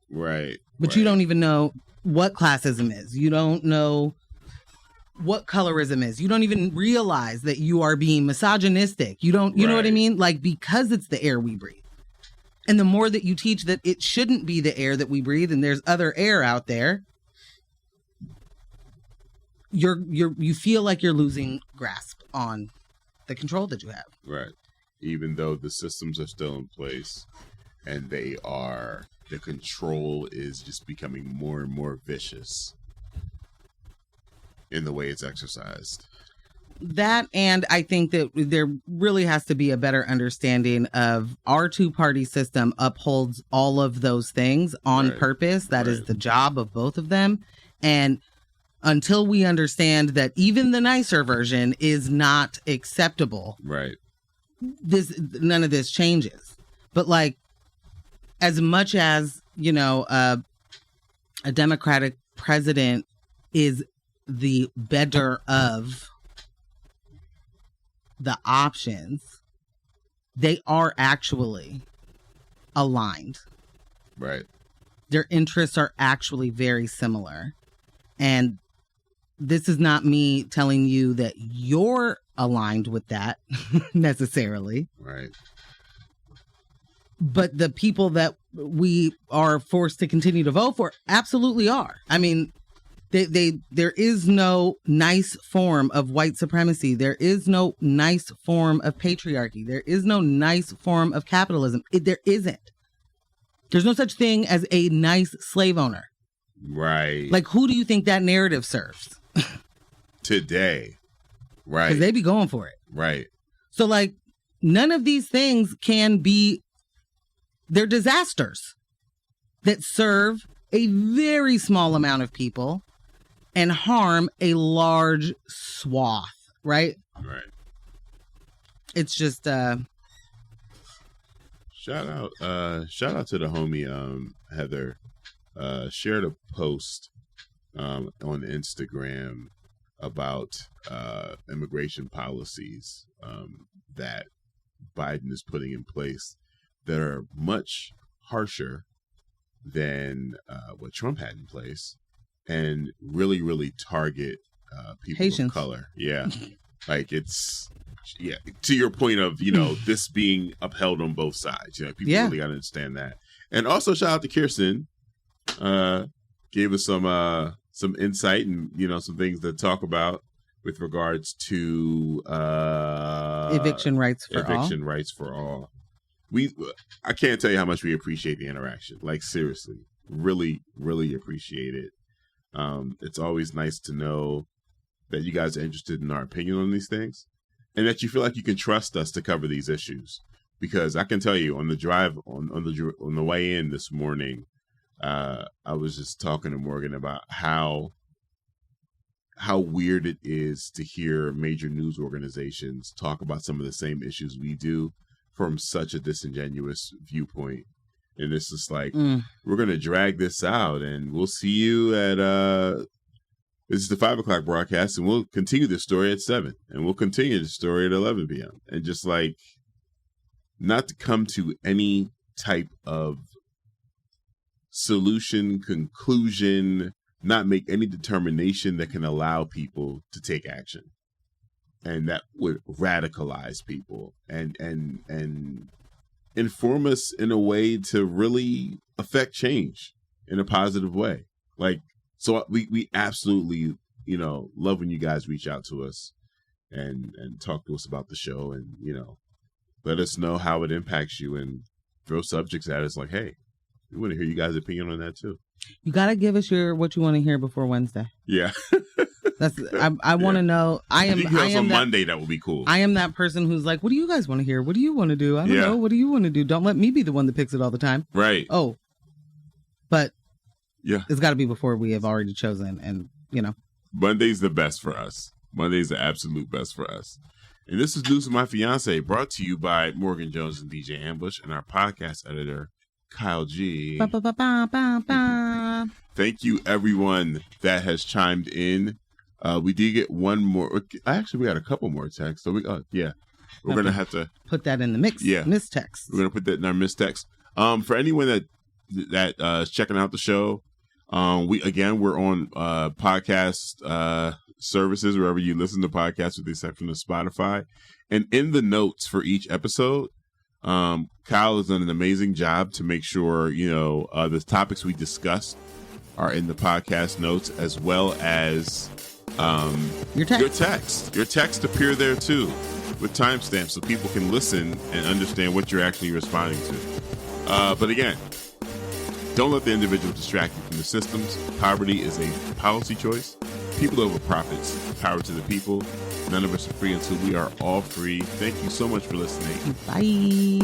But you don't even know what classism is. You don't know what colorism is. You don't even realize that you are being misogynistic. You know what I mean? Like, because it's the air we breathe. And the more that you teach that it shouldn't be the air that we breathe and there's other air out there, you feel like you're losing grasp on the control that you have. Right. Even though the systems are still in place and the control is just becoming more and more vicious in the way it's exercised. That, and I think that there really has to be a better understanding of our two-party system upholds all of those things on purpose. That is the job of both of them. And until we understand that even the nicer version is not acceptable, none of this changes. But like, as much as, a Democratic president is the better of the options, they are actually aligned. Right. Their interests are actually very similar. And this is not me telling you that your aligned with that necessarily. Right. But the people that we are forced to continue to vote for absolutely are. I mean, there is no nice form of white supremacy. There is no nice form of patriarchy. There is no nice form of capitalism. There isn't. There's no such thing as a nice slave owner. Right. Like, who do you think that narrative serves? Today. Right. Because they be going for it. Right. So, like, none of these things can be, they're disasters that serve a very small amount of people and harm a large swath, right? Right. It's just shout out to the homie Heather. Shared a post on Instagram about immigration policies that Biden is putting in place that are much harsher than what Trump had in place, and really, really target people Haitians. of color. Yeah. Like, it's, yeah, to your point of, you know, this being upheld on both sides. You know, people really got to understand that. And also shout out to Kirsten. Gave us some insight and, you know, some things to talk about with regards to eviction rights for all. I can't tell you how much we appreciate the interaction. Like, seriously, really, really appreciate it. It's always nice to know that you guys are interested in our opinion on these things, and that you feel like you can trust us to cover these issues. Because I can tell you, on the drive on the way in this morning, I was just talking to Morgan about how weird it is to hear major news organizations talk about some of the same issues we do from such a disingenuous viewpoint. And it's just like, we're going to drag this out, and we'll see you at, this is the 5 o'clock broadcast, and we'll continue this story at 7, and we'll continue the story at 11 p.m. And just like, not to come to any type of solution, conclusion, not make any determination that can allow people to take action. And that would radicalize people and inform us in a way to really affect change in a positive way. Like, so we absolutely, you know, love when you guys reach out to us and talk to us about the show, and, you know, let us know how it impacts you and throw subjects at us like, hey, we want to hear you guys' opinion on that too. You got to give us what you want to hear before Wednesday. Yeah. I want to know. I am Monday. That would be cool. I am that person who's like, what do you guys want to hear? What do you want to do? I don't know. What do you want to do? Don't let me be the one that picks it all the time. Right. Oh, but yeah, it's got to be before we have already chosen. And, you know, Monday's the best for us. Monday's the absolute best for us. And this is News with My Fiancé, brought to you by Morgan Jones and DJ Ambush, and our podcast editor, Kyle G. Thank you, everyone that has chimed in. We did get one more. Actually, we got a couple more texts. So we're gonna have to put that in the mix. Yeah, missed text. We're gonna put that in our missed text. For anyone that is checking out the show, we're on podcast services wherever you listen to podcasts, with the exception of Spotify. And in the notes for each episode, Kyle has done an amazing job to make sure, you know, the topics we discussed are in the podcast notes, as well as your text appear there too, with timestamps, so people can listen and understand what you're actually responding to. But again, don't let the individual distract you from the systems. Poverty is a policy choice. People over profits. Power to the people. None of us are free until we are all free. Thank you so much for listening. Bye.